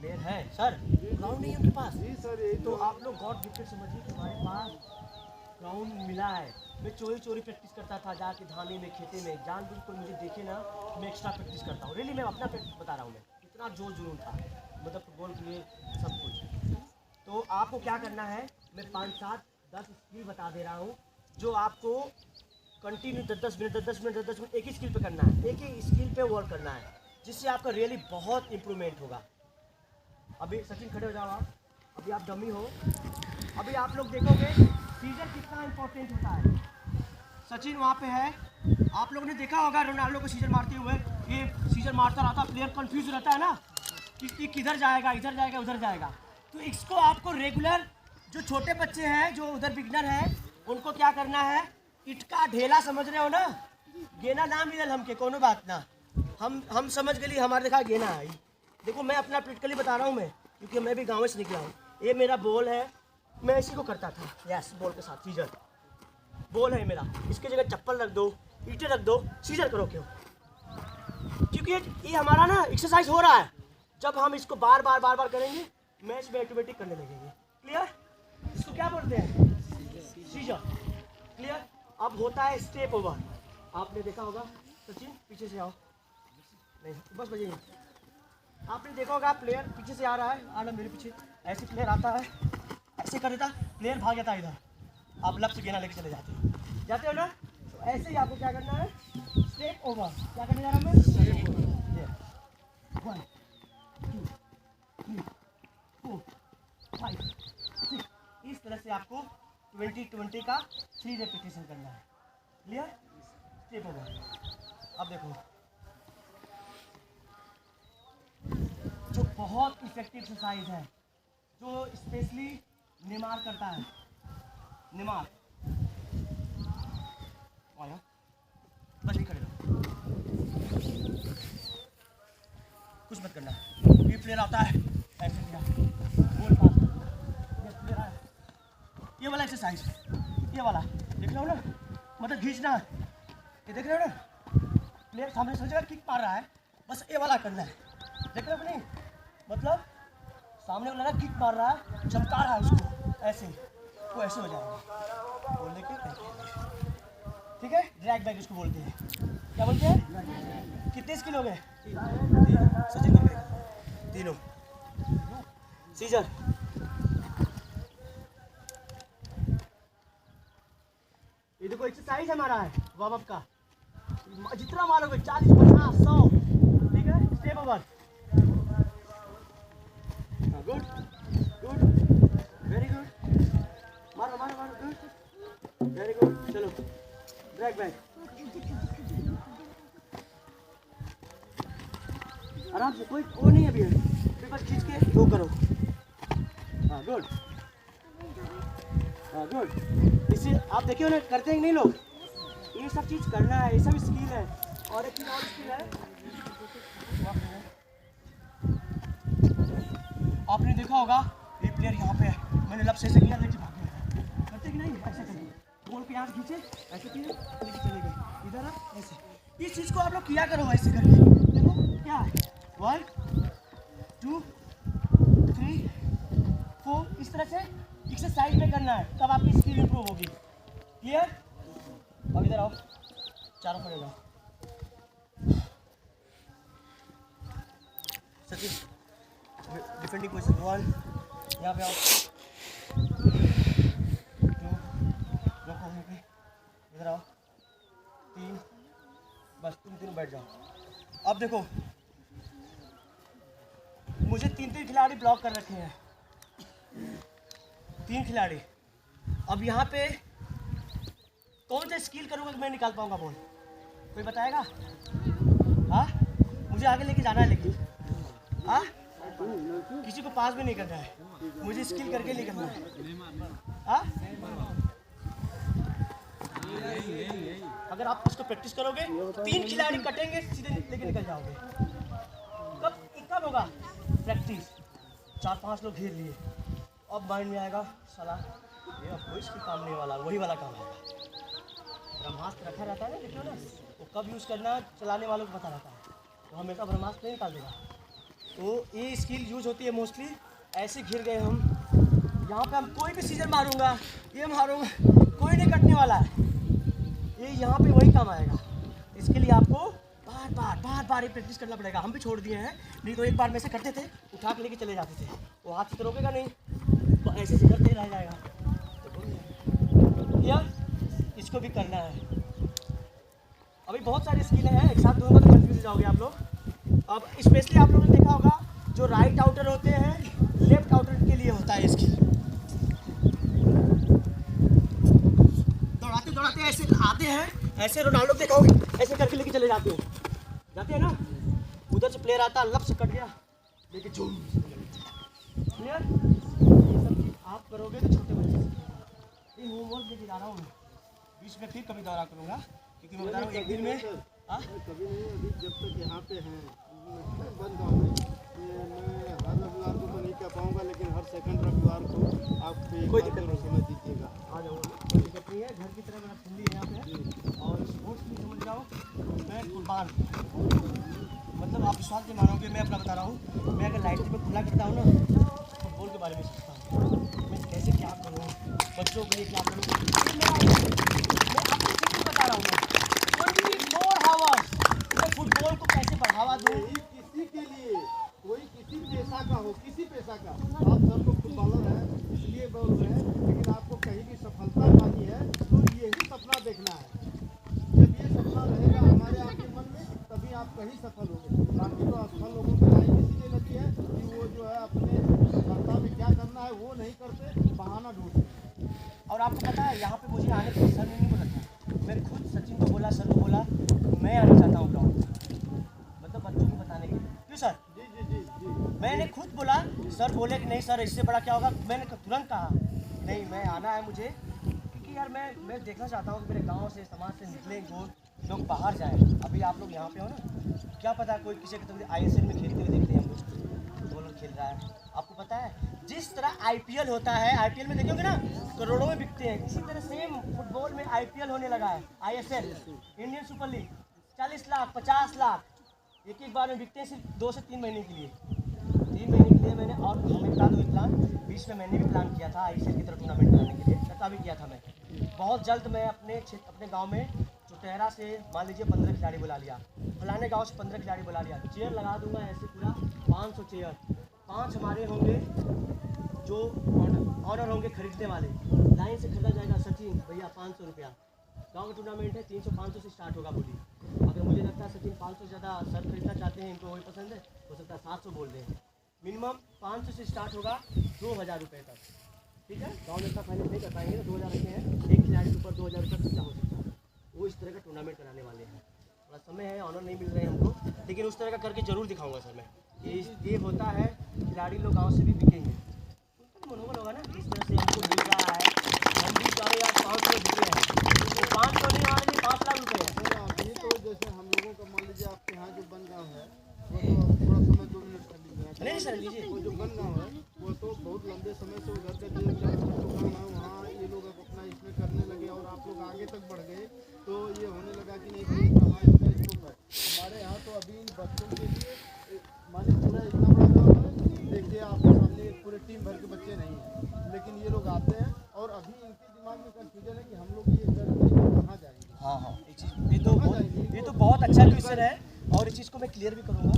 प्लेयर है सर, ग्राउंड नहीं है उनके पास।
जी सर, यही
तो आप लोग गॉड गिफ्टेड समझिए कि हमारे पास ग्राउंड मिला है। मैं चोरी प्रैक्टिस करता था जाके धाने में, खेते में, जानबूझ कर मुझे देखे ना, मैं एक्स्ट्रा प्रैक्टिस करता हूँ। रियली मैं अपना बता रहा हूँ, मैं इतना जोर जुनून था, मतलब फुटबॉल के लिए सब कुछ। तो आपको क्या करना है, मैं 5-7-10 स्किल बता दे रहा हूँ, जो आपको कंटिन्यू 10-10 मिनट एक ही स्किल पे करना है, एक ही स्किल पे वर्क करना है, जिससे आपका रियली बहुत इंप्रूवमेंट होगा। अभी सचिन खड़े हो जाओ आप, अभी आप डमी हो। अभी आप लोग देखोगे सीजर कितना इंपॉर्टेंट होता है। सचिन वहाँ पे है, आप लोगों ने देखा होगा रोनाल्डो को सीजर मारते हुए, ये सीजर मारता रहता, प्लेयर कंफ्यूज रहता है ना कि किधर जाएगा, इधर जाएगा, उधर जाएगा। तो इसको आपको रेगुलर, जो छोटे बच्चे हैं, जो उधर बिगनर है, उनको क्या करना है, इट का ढेला समझ रहे हो ना, गेना ना मिलल हमके कोनो बात ना, हम समझ गए, हमारे देखा गेना है। देखो मैं अपना प्रैक्टिकली बता रहा हूँ मैं, क्योंकि मैं भी गाँव से निकला हूँ। ये मेरा बॉल है, मैं इसी को करता था, यस, बॉल के साथ सीजर बॉल है मेरा, इसकी जगह चप्पल रख दो, ईंटें रख दो, सीजर करो क्यों, क्योंकि ये हमारा ना एक्सरसाइज हो रहा है। जब हम इसको बार बार करेंगे, मैच में ऑटोमेटिक करने लगेंगे। क्लियर? इसको क्या बोलते हैं, सीजर। क्लियर? अब होता है स्टेप ओवर, आपने देखा होगा। सचिन पीछे से आओ, नहीं बस बजे, आपने देखा होगा प्लेयर पीछे से आ रहा है, आना मेरे पीछे, ऐसे प्लेयर आता है, ऐसे कर देता, प्लेयर भाग जाता है इधर, आप लब से गेना लेके चले जाते हो ना। तो ऐसे ही आपको क्या करना है, स्टेप ओवर। क्या करने जा रहा हूँ मैं, स्टेप ओवर। 1 2 3 4 5 6, इस तरह से आपको 20-20 का 3 रेपिटेशन करना है। क्लियर? Step over. अब देखो, जो बहुत इफेक्टिव एक्सरसाइज है, जो स्पेशली नेमार करता है, नेमार आया, बस नहीं खड़े रहो, कुछ मत करना। ये प्लेयर आता है ऐसे किया, गोल पास, ये प्लेयर आया, ये वाला एक्सरसाइज, ये वाला देख रहे हो ना, मतलब खींचना, ये देख रहे हो ना, प्लेयर सामने से जगह किक मार रहा है, बस ये वाला करना है, देख रहे हो कि नहीं, मतलब सामने वाला किक मार रहा है, चमका रहा है उसको, ऐसे वो ऐसे हो जाएगा, बोल लेके, ठीक है, ड्रैग बैक इसको बोलते हैं। क्या बोलते हैं? कितने स्किल हो गए? 3। सचिन को ब्रेक, तीनों सीजर। ये देखो एक्सरसाइज हमारा है वार्म अप का, जितना मारोगे 40, 50, 100, ठीक है। Step over, good good, very good, मारो मारो मारो, गुड, वेरी गुड। चलो ड्रैग बैक, आराम से, कोई वो नहीं है अभी, बस खींच के थ्रो करो। हाँ गुड, हाँ गुड। इससे आप देखिए ना, करते हैं नहीं लोग, ये सब चीज़ करना है, ये सब स्किल है। और एक चीज़ और स्किल है, आपने देखा होगा ये प्लेयर यहाँ पे है, मैंने लब से किया लेके भाग गया, करते कि नहीं, ऐसे करिए, बॉल के यहाँ से खींचे, ऐसे किए लेके चले गए, इधर आप ऐसे, इस चीज़ को आप लोग किया करो ऐसे करके। देखो क्या है, 1 2 3 4, इस तरह से एक्सरसाइज में करना है, तब आपकी स्किल इंप्रूव होगी। क्लियर? अब इधर आओ, चारों खड़े जाओ। सचिन डिफेंडिंग पोजीशन, 1, यहाँ पे आओ, 2, रोको वहीं पे, इधर आओ, 3, बस तुम तीनों बैठ जाओ। अब देखो, मुझे 3 खिलाड़ी ब्लॉक कर रखे हैं, 3 खिलाड़ी। अब यहाँ पे कौन सा स्किल करूँगा कि मैं निकाल पाऊँगा बॉल, कोई बताएगा? हाँ, मुझे आगे लेके जाना है, लेकिन हाँ, किसी को पास भी नहीं करना है, मुझे स्किल करके नहीं करना है। हाँ, अगर आप इसको प्रैक्टिस करोगे, 3 खिलाड़ी कटेंगे, सीधे लेके निकल जाओगे। होगा प्रैक्टिस, 4-5 लोग घेर लिए, अब माइंड में आएगा साला ये अब कोई इसकी काम नहीं वाला, वही वाला काम आएगा। ब्रह्मास्त्र रखा रहता है ना, देखो ना वो कब यूज़ करना चलाने वालों को पता रहता है, तो हमेशा ब्रह्मास्त्र नहीं निकाल देगा। तो ये स्किल यूज होती है मोस्टली ऐसे घिर गए हम, यहाँ पे हम कोई भी सीजन मारूंगा, ये मारूंगा, कोई नहीं कटने वाला है, ये यहाँ पे वही काम आएगा। इसके लिए आपको बार बार ये प्रैक्टिस करना पड़ेगा। हम भी छोड़ दिए हैं, नहीं तो एक बार में से करते थे, उठा के लेके चले जाते थे, वो हाथ से तो रोकेगा नहीं, ऐसे से करते ही रह जाएगा। तो या इसको भी करना है। अभी बहुत सारी स्किलें हैं, एक साथ दूंगा तो कंफ्यूज हो जाओगे आप लोग। अब स्पेशली आप लोगों ने देखा होगा जो राइट आउटर होते हैं, लेफ्ट आउटर के लिए होता है स्किल। दौड़ाते दौड़ाते ऐसे आते हैं, ऐसे रोनाल्डो देखोगे ऐसे करके लेके चले जाते हैं ना, उधर से प्लेयर आता है, लब से कट गया लेके झूम। क्लियर? ये सब चीज आप करोगे तो छोटे बच्चे ये होमवर्क लेके जा रहा हूँ, बीच में फिर कभी दौरा करूँगा, क्योंकि मैं बता रहा हूँ एक दिन में
कभी नहीं, अभी जब तक यहाँ पे हैं बंद गाँव में, मैं हर रविवार को तो नहीं कह पाऊँगा, लेकिन हर सेकंड रविवार को आप
कोई दिक्कत नहीं
समय दीजिएगा।
आ जाऊँगा, कोई दिक्कत नहीं है। घर की तरह मेरा ठंडी है यहाँ पे, और स्पोर्ट्स भी समझ जाओ, मैं कुर्बान, मतलब आप विश्वास नहीं मानोगे, मैं अपना बता रहा हूँ, मैं अगर लाइट में खुला करता हूँ ना, फुटबॉल के बारे में सोचता हूँ मैं कैसे क्या करूँ, बच्चों के लिए क्या करूँ, मैं अपनी जिंदगी बता रहा हूँ। मैं 24 आवर्स मैं फुटबॉल को कैसे बढ़ावा दूँ।
किसी के लिए, कोई किसी पेशा का हो, किसी पेशा का, आप सब लोग फुटबॉलर हैं इसलिए बोल रहे हैं, लेकिन आपको कहीं भी सफलता पानी है तो यही सपना देखना है। जब ये सपना रहेगा हमारे आपके मन में, तभी आप कहीं सफल होंगे। बाकी तो असफल लोगों की लाइन इसीलिए लगी है कि वो जो है अपने सफलता में क्या करना है वो नहीं करते, बहाना ढूंढते।
और आपको पता है यहाँ पे मुझे आने के सर ने नहीं बोला था, मैं खुद सचिन को बोला, सर को बोला मैं आना चाहता हूँ ग्राउंड, मतलब बच्चों को बताने के लिए। क्यों सर?
जी जी जी जी,
मैंने खुद बोला, सर बोले कि नहीं सर इससे बड़ा क्या होगा, मैंने तुरंत कहा नहीं मैं आना है मुझे, क्योंकि यार मैं देखना चाहता हूँ कि मेरे गांव से समाज से निकले लोग बाहर जाएं। अभी आप लोग यहाँ पे हो ना, क्या पता कोई किसी के तरफ ISL में खेलते हुए देखते हैं हम लोग, वो लोग खेल रहा है। आपको पता है जिस तरह IPL होता है, IPL में देखोगे ना करोड़ों में बिकते हैं, इसी तरह सेम फुटबॉल में IPL होने लगा है, ISL Indian super league, 40 lakh 50 lakh एक बार में बिकते हैं, सिर्फ 2 से 3 महीने के लिए। 3 महीने के लिए मैंने, और हमें बता दूँ प्लान, बीच में मैंने भी प्लान किया था ISL की तरफ टूर्नामेंट कराने के लिए, तथा भी किया था मैं। बहुत जल्द मैं अपने गाँव में चुटेहरा से मान लीजिए 15 खिलाड़ी बुला लिया, फलाने गाँव से 15 खिलाड़ी बुला लिया, चेयर लगा दूंगा ऐसे पूरा 500 चेयर, 5 हमारे होंगे जो ऑनर होंगे खरीदने वाले, लाइन से खरीदा जाएगा, सचिन भैया 500 रुपया, गाँव का टूर्नामेंट है, 300-500 से स्टार्ट होगा बोली। अगर मुझे लगता है सचिन 500 से ज़्यादा सर खरीदना चाहते हैं, इनको वही पसंद है, हो सकता है 700 बोल दें, मिनिमम 500 से स्टार्ट होगा 2000 रुपये तक, ठीक है। गाँव में इतना फाइनेंस नहीं कर पाएंगे, 2000 रखे हैं, एक खिलाड़ी के ऊपर 2000 रुपये खर्चा हो सकता है, वो इस तरह का टूर्नामेंट कराने वाले हैं। थोड़ा समय है, ऑनर नहीं मिल रहे हैं हमको, लेकिन उस तरह का करके ज़रूर दिखाऊंगा सर मैं। ये होता है, खिलाड़ी लोग गाँव से भी बिकेंगे, तो मनोबल होगा ना, इस तरह से हमको मिल रहा है, हम भी चाहे यार 500 बिके हैं, तो 500 नहीं हमारे लिए 5 लाख रुपये है।
अभी तो जैसे हम लोगों का मान लीजिए आपके यहाँ जो बन गाँव है वो तो थोड़ा समय 2 मिनट कर लीजिए।
नहीं सर लीजिए,
वो जो बन गाँव है वो तो बहुत लंबे समय से उधर का जो काम है वहाँ ये लोग अब अपना इसमें करने लगे और आप लोग आगे तक बढ़ गए, तो ये होने लगा कि नहीं भाई कहाँ इसका स्कोप है। हमारे यहाँ तो अभी इन बच्चों के लिए माने पूरा इतना बड़ा गाँव है, देखिए आपके सामने एक पूरे टीम भर के बच्चे नहीं हैं, लेकिन ये लोग आते हैं और अभी इनके दिमाग में कंफ्यूजन है कि हम लोग ये करके कहाँ जाएंगे।
हाँ ये तो बहुत अच्छा क्वेश्चन है, और इस चीज़ को मैं क्लियर भी करूँगा।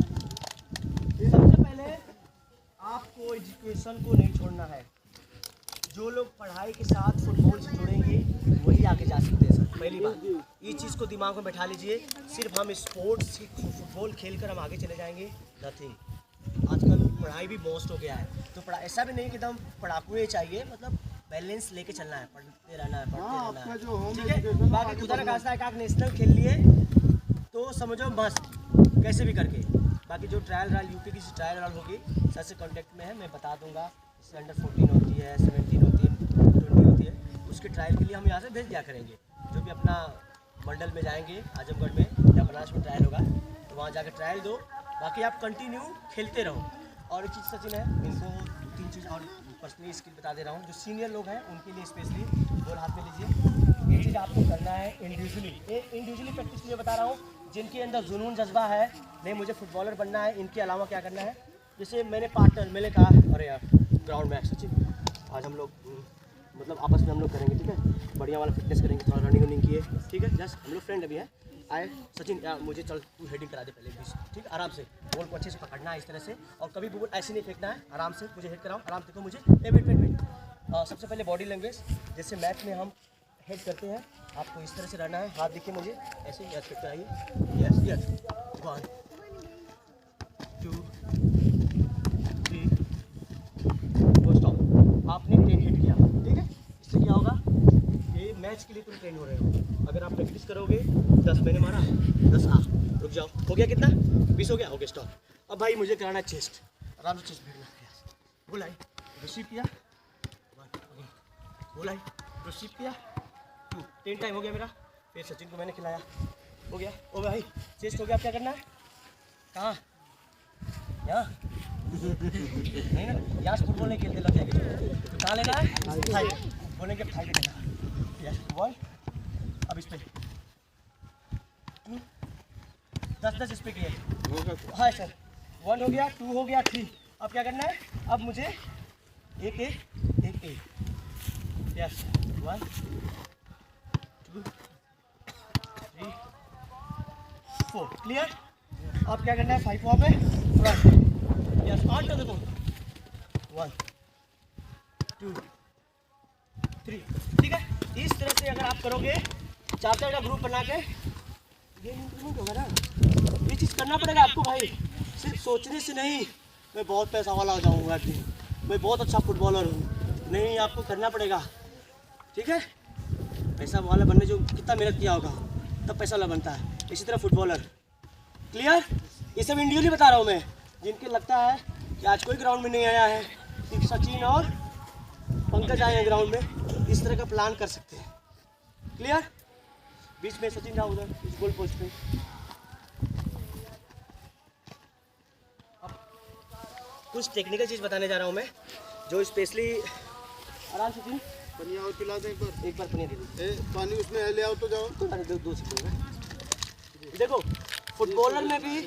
सबसे पहले आपको एजुकेशन को नहीं छोड़ना है, जो लोग पढ़ाई के साथ फुटबॉल से जुड़ेंगे वही आगे जा सकते हैं सर। पहली बात इस चीज़ को दिमाग में बैठा लीजिए, सिर्फ हम स्पोर्ट्स फुटबॉल खेल कर हम आगे चले जाएंगे नथिंग। आजकल पढ़ाई भी मोस्ट हो गया है, तो ऐसा भी नहीं कि एकदम पढ़ाकू ही चाहिए, मतलब बैलेंस लेके चलना है, पढ़ते रहना है, पढ़ते रहना है, ठीक है। बाकी खुदा ना खास्ता एक नेशनल खेल लिए तो समझो मस्त कैसे भी करके। बाकी जो ट्रायल यूपी की ट्रायल होगी सर से कॉन्टेक्ट में है, मैं बता दूंगा। इससे अंडर 14 होती है, 17 होती है, 20 होती है, उसके ट्रायल के लिए हम यहाँ से भेज दिया करेंगे। जो भी अपना मंडल में जाएंगे आजमगढ़ में या बनारस में ट्रायल होगा तो वहाँ जाकर ट्रायल दो, बाकी आप कंटिन्यू खेलते रहो। और एक चीज़ सचिन है, इनको 2-3 चीज़ और पर्सनली स्किल बता दे रहा हूँ। जो सीनियर लोग हैं उनके लिए स्पेशली बॉल हाथ में लीजिए। ये चीज़ आपको करना है इंडिविजुअली। ये इंडिविजुअली प्रैक्टिस लिए बता रहा हूँ। जिनके अंदर जुनून जज्बा है, नहीं मुझे फुटबॉलर बनना है, इनके अलावा क्या करना है। जैसे मैंने पार्टनर मैंने कहा अरे यार ग्राउंड में सचिन आज हम लोग मतलब आपस में हम लोग करेंगे, ठीक है, बढ़िया वाला फिटनेस करेंगे, थोड़ा रनिंग वनिंग किए, ठीक है, जस्ट हम लोग फ्रेंड अभी है आए। सचिन यार मुझे चल तू हेडिंग करा दे पहले प्लीज, ठीक, आराम से बॉल को अच्छे से पकड़ना है इस तरह से, और कभी बॉल ऐसे नहीं फेंकना है, आराम से मुझे हेड कराओ, आराम देखो मुझे वेट। सबसे पहले बॉडी लैंग्वेज, जैसे मैच में हम हेड करते हैं आपको इस तरह से रहना है, हाथ देखिए मुझे ऐसे यस फिट कराइए, यस यस 1 2 3 स्टॉप। आपने 10 हिट किया, ठीक है, इससे क्या होगा, ये मैच के लिए तुम ट्रेन हो रहे हो। अगर आप प्रैक्टिस करोगे 10 मैंने मारा 10 रुक जाओ, हो गया कितना 20 हो गया, ओके स्टॉप। अब भाई मुझे कराना है चेस्ट, आराम से चेस्ट भिड़ना, बोला रिसीव किया 1, बोला रिसीव किया 2, 10 टाइम हो गया मेरा। फिर सचिन को मैंने खिलाया, हो गया, ओ भाई चेस्ट हो गया। अब क्या करना है, कहाँ, यहाँ नहीं ना, यहाँ से फुटबॉल नहीं खेलते, लग जाएगा। कहाँ लेना है, थाई बोलेंगे, थाई पे लेना, यस 1। अब इस पे 2 10 इस पे किए, हाँ सर 1 हो गया, 2 हो गया, 3। अब क्या करना है, अब मुझे एक यस 1 2 3 4 क्लियर। अब क्या करना है 5 वहाँ पे यस 8 कर दो 1 2 3, ठीक है। इस तरह से अगर आप करोगे 4 का ग्रुप बना के, ये इंप्रूवमेंट होगा ना। ये चीज़ करना पड़ेगा आपको भाई, सिर्फ सोचने से नहीं मैं बहुत पैसा वाला हो जाऊँगा, मैं बहुत अच्छा फुटबॉलर हूँ, नहीं आपको करना पड़ेगा, ठीक है। पैसा वाला बनने जो कितना मेहनत किया होगा तब पैसा वाला बनता है, इसी तरह फुटबॉलर, क्लियर। ये सब इंडिविजुअली बता रहा हूँ मैं, जिनके लगता है कि आज कोई ग्राउंड में नहीं आया है, सिर्फ सचिन और पंकज आए हैं ग्राउंड में, इस तरह का प्लान कर सकते हैं, क्लियर। बीच में सचिन जाओ उधर इस गोल पोस्ट पे। अब कुछ टेक्निकल चीज़ बताने जा रहा हूँ मैं, जो स्पेशली आराम सचिन
पनिया और पिला दें
एक बार पनिया दे दो,
पानी उसमें ले आओ तो जाओ,
अरे 2 सेकंड। देखो फुटबॉलर में भी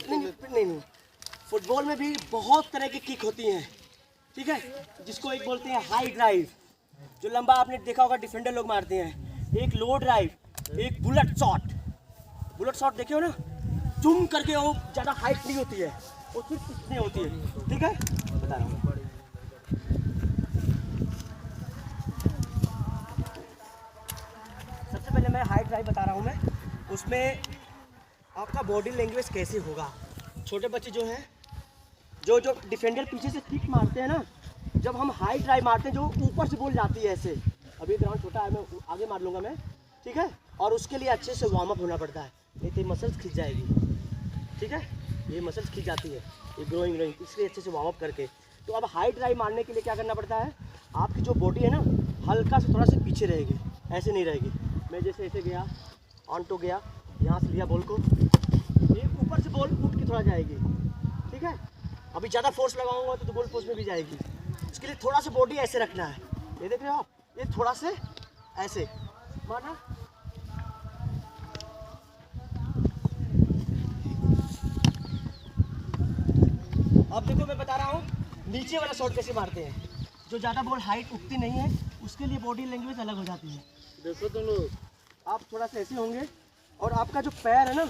नहीं, फुटबॉल में भी बहुत तरह की किक होती हैं, ठीक है, जिसको एक बोलते हैं हाई ड्राइव, जो लंबा आपने देखा होगा डिफेंडर लोग मारते हैं, एक लो ड्राइव, एक बुलेट शॉट देखे हो ना, चुम करके, वो ज़्यादा हाइट नहीं होती है, वो सिर्फ इतनी होती है, ठीक है, बता रहा हूँ। सबसे पहले मैं हाई ड्राइव बता रहा हूँ मैं, उसमें आपका बॉडी लैंग्वेज कैसे होगा। छोटे बच्चे जो हैं, जो डिफेंडर पीछे से किक मारते हैं ना, जब हम हाई ड्राइव मारते हैं जो ऊपर से बॉल जाती है ऐसे, अभी ग्राउंड छोटा है, मैं आगे मार लूँगा मैं, ठीक है, और उसके लिए अच्छे से वार्म अप होना पड़ता है, नहीं तो ये मसल्स खिंच जाएगी, ठीक है, ये मसल्स खिंच जाती है, ये ग्रोइंग इसलिए अच्छे से वार्म अप करके। तो अब हाई ड्राइव मारने के लिए क्या करना पड़ता है, आपकी जो बॉडी है ना हल्का से थोड़ा सा पीछे रहेगी, ऐसे नहीं रहेगी। मैं जैसे ऐसे गया, ऑन तो गया, यहाँ से लिया बॉल को, ये ऊपर से बॉल उठ के थोड़ा जाएगी, ठीक है। अभी ज़्यादा फोर्स लगाऊंगा तो गोल पोस्ट में भी जाएगी, इसके लिए थोड़ा सा बॉडी ऐसे रखना है, ये देख रहे हो आप, ये थोड़ा से ऐसे मारना। अब देखो मैं बता रहा हूँ नीचे वाला शॉट कैसे मारते हैं, जो ज़्यादा बॉल हाइट उठती नहीं है उसके लिए बॉडी लैंग्वेज अलग हो जाती है। देखो तुम लोग, आप थोड़ा सा ऐसे होंगे और आपका जो पैर है ना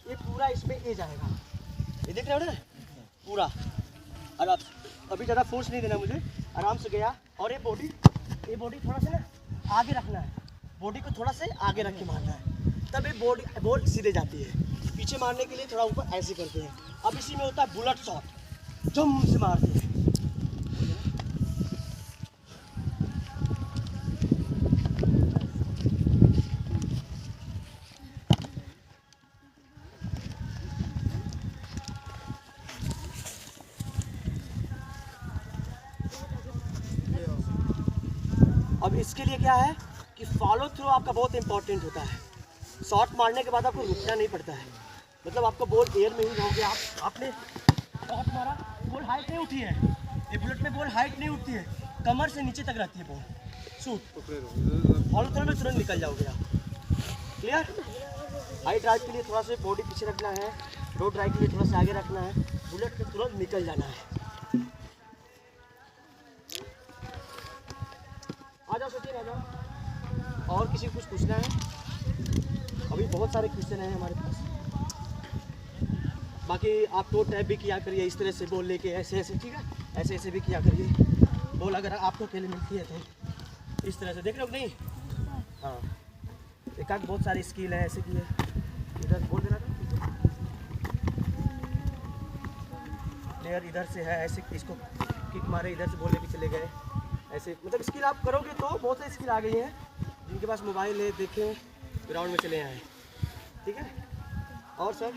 ये पूरा इसमें ए जाएगा, ये देख रहे हो ना पूरा, और आप अभी ज़्यादा फोर्स नहीं देना मुझे, आराम से गया, और ये बॉडी थोड़ा सा ना आगे रखना है, बॉडी को थोड़ा सा आगे रख के मारना है, तब ये बॉल सीधे जाती है। पीछे मारने के लिए थोड़ा ऊपर ऐसे करते हैं। अब इसी में होता है बुलेट शॉट, जम से मारते हैं। अब इसके लिए क्या है कि फॉलो थ्रू आपका बहुत इंपॉर्टेंट होता है। शॉट मारने के बाद आपको रुकना नहीं पड़ता है, मतलब आपका बॉल एयर में ही रहोगे, आपने शॉट मारा, बॉल हाइट नहीं उठी है। ये बुलेट में बॉल हाइट नहीं उठती है, कमर से नीचे तक रहती है बॉल। शूट फॉलो थ्रो में तुरंत निकल जाओगे आप। क्लियर? हाई ड्राइव के लिए थोड़ा सा बॉडी पीछे रखना है, लो ड्राइव के लिए थोड़ा सा आगे रखना है, बुलेट पे तुरंत निकल जाना है। आ जाओ सचिन, आ जाओ। और किसी को कुछ पूछना है? अभी बहुत सारे क्वेश्चन हैं हमारे पास। बाकी आप तो टैप भी किया करिए इस तरह से, बॉल लेके ऐसे ऐसे, ठीक है, ऐसे ऐसे भी किया करिए। बॉल अगर आपको अकेले मिलती है तो इस तरह से, देख रहे हो कि नहीं? हाँ, एक आध बहुत सारी स्किल है ऐसे की है। इधर बोल देना था, प्लेयर इधर से है ऐसे, इसको किक मारे, इधर से बॉल लेके चले गए ऐसे। मतलब स्किल आप करोगे तो बहुत सारी स्किल आ गई है। जिनके पास मोबाइल है देखें, ग्राउंड में चले आए, ठीक है। और सर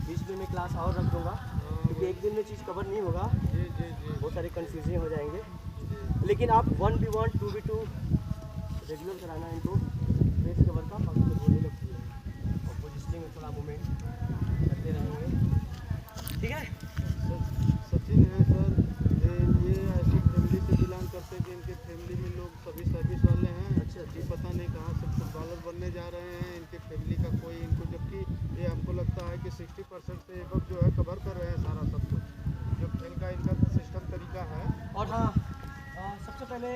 बीच में मैं क्लास और रख दूँगा, क्योंकि एक दिन में चीज़ कवर नहीं होगा, बहुत सारी कन्फ्यूजन हो जाएंगे। लेकिन आप 1v1 2v2 रेगुलर कराना है इनको, फेस कवर का बोलने लगती है, और पोजिशनिंग में थोड़ा मूवमेंट करते रहेंगे, ठीक है।
सचिन है सर, ये ऐसी फैमिली से बिलोंग करते हैं कि इनके फैमिली में लोग सभी सर्विस वाले हैं।
अच्छा,
जी, पता नहीं कहाँ से फुटबॉलर बनने जा रहे हैं इनके फैमिली का कोई इनको, जबकि ये हमको लगता है कि 60% से अब जो है कवर कर रहे हैं सारा सब कुछ जो खेल का इनका सिस्टम तरीका है।
और हाँ, सबसे पहले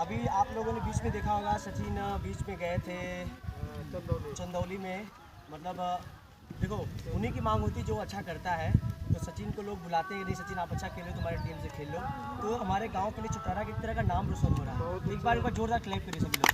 अभी आप लोगों ने बीच में देखा होगा, सचिन बीच में गए थे चंदौली में। मतलब देखो, उन्हीं की मांग होती जो अच्छा करता है, तो सचिन को लोग बुलाते हैं, नहीं सचिन आप अच्छा खेलो, तुम्हारे टीम से खेल लो, तो हमारे गांव के लिए चुटारा की तरह का नाम रोशन हो रहा है। एक बार इनका जोरदार क्लैप करिए सभी लोग।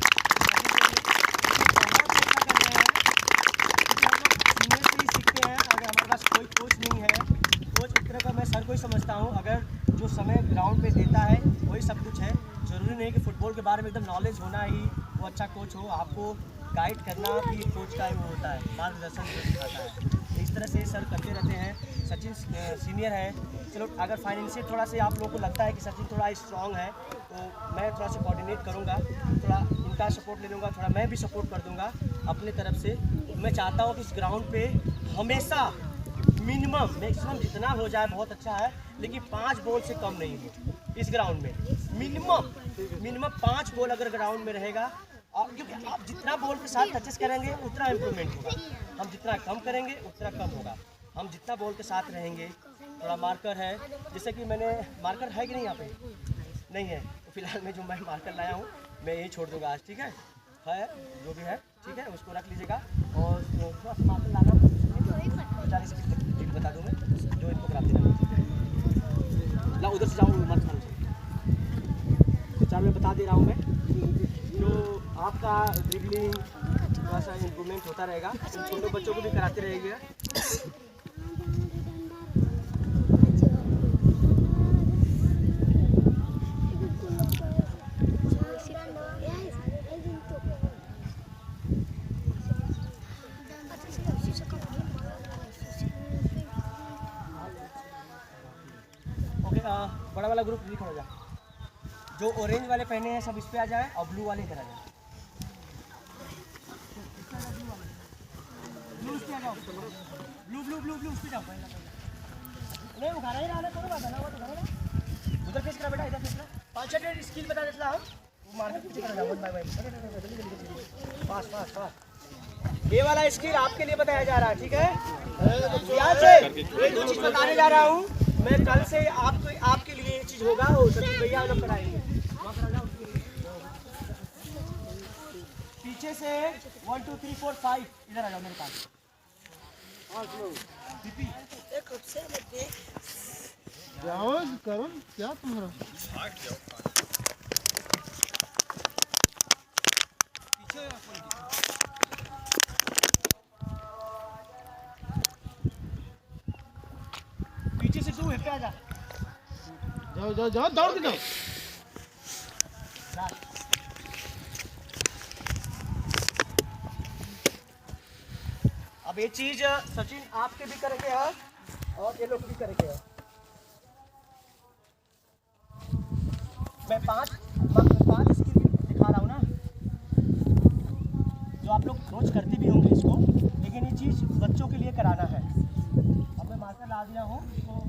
सीनियर से ही सीखते हैं। अगर हमारे पास कोई कोच नहीं है, कोच एक तरह का मैं सर को ही समझता हूँ। अगर जो समय ग्राउंड पे देता है वही सब कुछ है। ज़रूरी नहीं कि फुटबॉल के बारे में एकदम नॉलेज होना ही वो अच्छा कोच हो, आपको गाइड करना भी कोच का ही वो होता है, मार्गदर्शन जो सिखाता है। इस तरह से सर करते रहते हैं। सचिन सीनियर है, चलो अगर फाइनेंशियल थोड़ा सा आप लोगों को लगता है कि सचिन थोड़ा स्ट्रॉन्ग है, तो मैं थोड़ा सा कोऑर्डिनेट करूँगा, थोड़ा इनका सपोर्ट ले लूँगा, थोड़ा मैं भी सपोर्ट कर दूँगा अपने तरफ से। मैं चाहता हूँ कि इस ग्राउंड पे हमेशा मिनिमम मैक्सिमम जितना हो जाए बहुत अच्छा है, लेकिन 5 बॉल से कम नहीं हो इस ग्राउंड में। मिनिमम 5 बॉल अगर ग्राउंड में रहेगा, क्योंकि आप जितना बॉल के साथ टचेस करेंगे उतना इम्प्रूवमेंट होगा, हम जितना कम करेंगे उतना कम होगा। हम जितना बॉल के साथ रहेंगे, थोड़ा मार्कर है, जैसे कि मैंने मार्कर है कि नहीं यहाँ पे नहीं है, तो फिलहाल मैं जो मैं मार्कर लाया हूँ मैं यही छोड़ दूँगा आज, ठीक है जो भी है, ठीक है, उसको रख लीजिएगा। और थोड़ा सा मार्कर लाना 40 मिनट बता दूँ मैं, जो इनको कराते हैं ला उधर से जाऊँ मत खाना, तो 4 मैं बता दे रहा हूँ मैं, जो आपका ड्रिबलिंग थोड़ा सा इम्प्रूवमेंट होता रहेगा, छोटे बच्चों को भी कराते रहेंगे। बड़ा वाला ग्रुप लिख हो जाए, जो ऑरेंज वाले पहने हैं सब इस पे आ जाए, और ब्लू वाले इधर आ जाए। ब्लू उस पे आ जाओ, ब्लू उस पे जाओ। नहीं उठाना ही रहा, थोड़ा बात है ना, वो तो उधर फेस करा बेटा, इधर फेस करा। 5-6 स्किल बता देता हम, वो मार के पीछे करा जाओ, बाय फास्ट। ये वाला स्किल आपके लिए बताया जा रहा है, ठीक है। यहाँ से ये 2 चीज़ बताने जा रहा हूँ मैं, कल से आपके लिए ये चीज़ होगा, वो सचिन भैया लोग कराएंगे। पीछे से 1 2 3 4 5 इधर आ जाओ मेरे पास।
करो क्या तुम्हारा
पीछे से 2 पे आ जा,
जाओ दौड़ के जाओ।
अब ये चीज सचिन आपके भी करेंगे और ये लोग भी करेंगे। मैं 5 स्किल दिखा रहा हूँ ना, जो आप लोग रोज करती भी होंगी इसको, लेकिन ये चीज़ बच्चों के लिए कराना है। अब मैं मार्कर ला दिया हूँ, तो